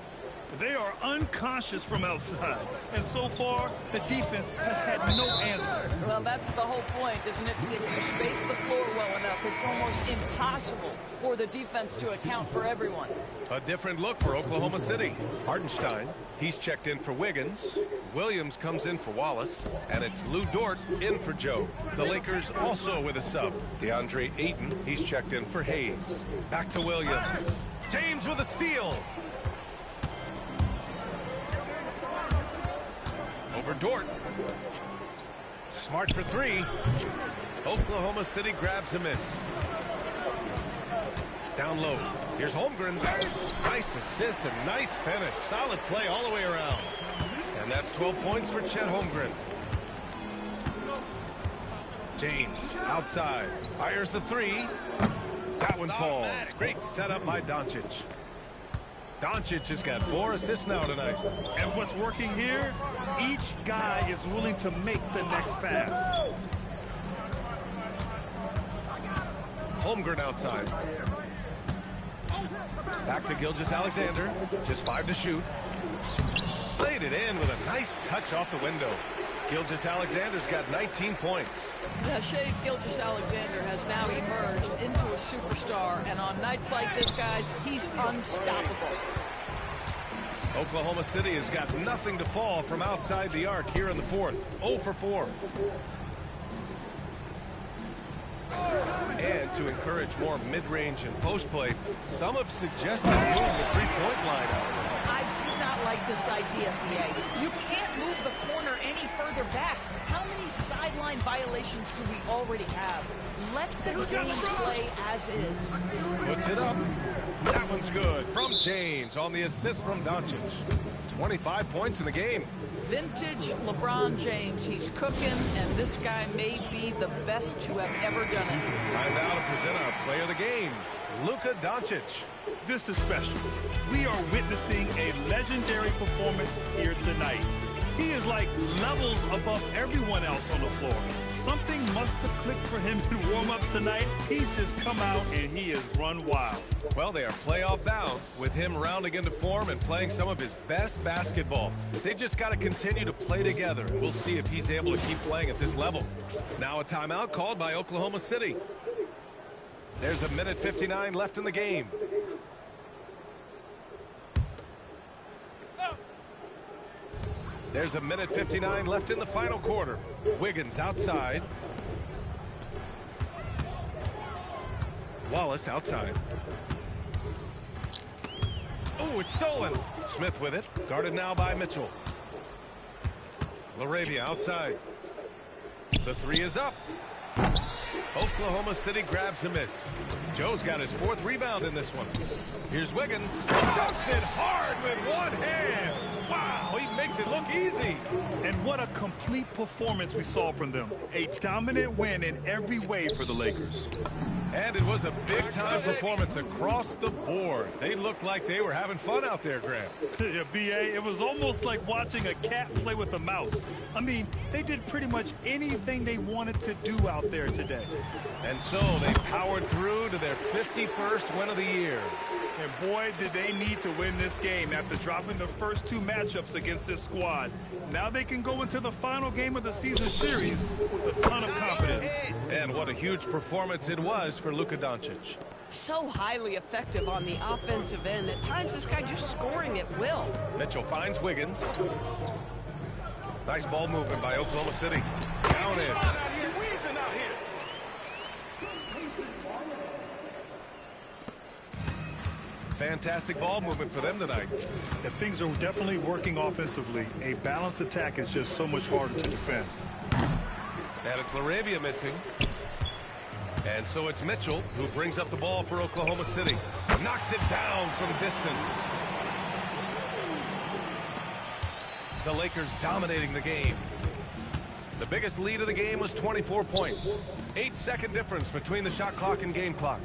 S4: They are unconscious from outside. And so far, the defense has had no answer.
S14: Well, that's the whole point, isn't it? If you space the floor well enough, it's almost impossible for the defense to account for everyone.
S3: A different look for Oklahoma City. Hartenstein, he's checked in for Wiggins. Williams comes in for Wallace. And it's Lou Dort in for Joe. The Lakers also with a sub. DeAndre Ayton, he's checked in for Hayes. Back to Williams. James with a steal. Over Dort. Smart for 3. Oklahoma City grabs a miss. Down low. Here's Holmgren. Nice assist and nice finish. Solid play all the way around. And that's 12 points for Chet Holmgren. James outside, fires the three. That one falls. Great setup by Doncic. Doncic has got 4 assists now tonight.
S4: And what's working here, each guy is willing to make the next pass.
S3: Holmgren outside. Back to Gilgeous-Alexander. Just 5 to shoot. Played it in with a nice touch off the window. Gilgeous-Alexander's got 19 points.
S14: Yeah, Shai Gilgeous-Alexander has now emerged into a superstar, and on nights like this, guys, he's unstoppable.
S3: Oklahoma City has got nothing to fall from outside the arc here in the fourth. 0 for 4. And to encourage more mid-range and post play, some have suggested moving the three-point line out.
S14: I do not like this idea, BA. You can't move the corner any further back. How many sideline violations do we already have? Let the game play as is.
S3: Puts it up. That one's good from James on the assist from Doncic. 25 points in the game.
S14: Vintage LeBron James. He's cooking, and this guy may be the best to have ever done it.
S3: Time now to present our player of the game, Luka Doncic.
S4: This is special. We are witnessing a legendary performance here tonight. He is like levels above everyone else on the floor. Something must have clicked for him in warm-ups tonight. He's just come out and he has run wild.
S3: Well, they are playoff bound with him rounding into form and playing some of his best basketball. They just got to continue to play together. We'll see if he's able to keep playing at this level. Now a timeout called by Oklahoma City. There's 1:59 left in the game. There's 1:59 left in the final quarter. Wiggins outside. Wallace outside. Oh, it's stolen. Smith with it. Guarded now by Mitchell. LaRavia outside. The three is up. Oklahoma City grabs a miss. Joe's got his 4th rebound in this one. Here's Wiggins. Dunks it hard with one hand. Wow, he makes it look easy.
S4: And what a complete performance we saw from them. A dominant win in every way for the Lakers.
S3: And it was a big-time performance across the board. They looked like they were having fun out there, Graham.
S4: Yeah, B.A., it was almost like watching a cat play with a mouse. I mean, they did pretty much anything they wanted to do out there today.
S3: And so they powered through to their 51st win of the year.
S4: And boy, did they need to win this game after dropping the first 2 matchups against this squad. Now they can go into the final game of the season series with a ton of confidence.
S3: And what a huge performance it was for Luka Doncic.
S15: So highly effective on the offensive end. At times, this guy just scoring at will.
S3: Mitchell finds Wiggins. Nice ball movement by Oklahoma City. Counted. Fantastic ball movement for them tonight.
S4: If things are definitely working offensively, a balanced attack is just so much harder to defend.
S3: And it's LaRavia missing. And so it's Mitchell who brings up the ball for Oklahoma City. Knocks it down from distance. The Lakers dominating the game. The biggest lead of the game was 24 points. 8-second difference between the shot clock and game clock.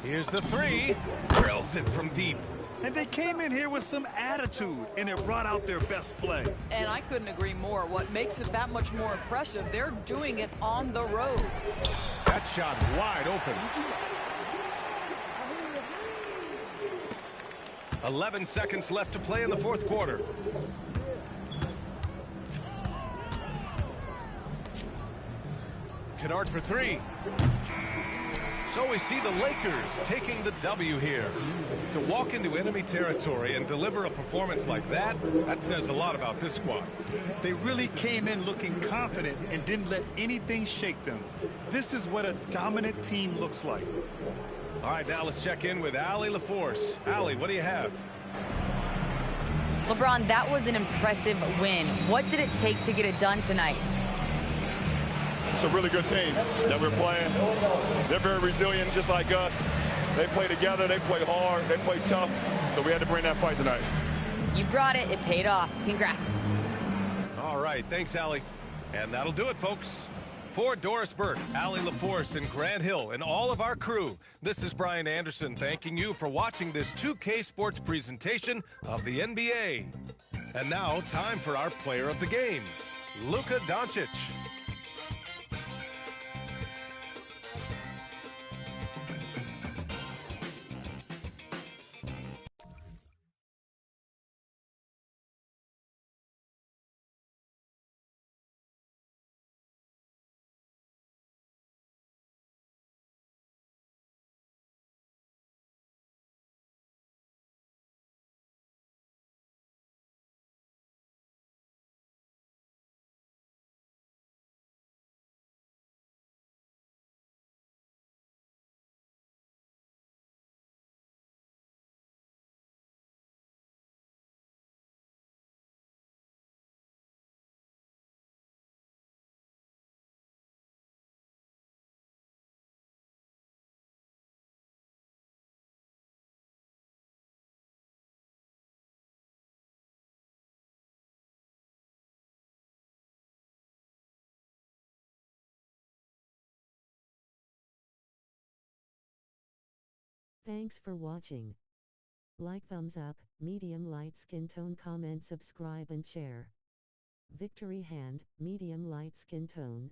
S3: Here's the three. Drills it from deep.
S4: And they came in here with some attitude, and it brought out their best play.
S14: And I couldn't agree more. What makes it that much more impressive, they're doing it on the road.
S3: That shot wide open. 11 seconds left to play in the fourth quarter. Kennard for three. So we see the Lakers taking the W here. To walk into enemy territory and deliver a performance like that, that says a lot about this squad.
S4: They really came in looking confident and didn't let anything shake them. This is what a dominant team looks like.
S3: All right, now let's check in with Allie LaForce. Allie, what do you have?
S6: LeBron, that was an impressive win. What did it take to get it done tonight?
S17: It's a really good team that we're playing. They're very resilient, just like us. They play together, they play hard, they play tough. So we had to bring that fight tonight.
S6: You brought it. It paid off. Congrats.
S3: right, thanks, Allie. And that'll do it, folks. For Doris Burke, Allie LaForce, and Grant Hill, and all of our crew, this is Brian Anderson thanking you for watching this 2K Sports presentation of the NBA. And now, time for our player of the game, Luka Doncic.
S2: Thanks for watching. Like, thumbs up, medium light skin tone, comment, subscribe and share. Victory hand, medium light skin tone.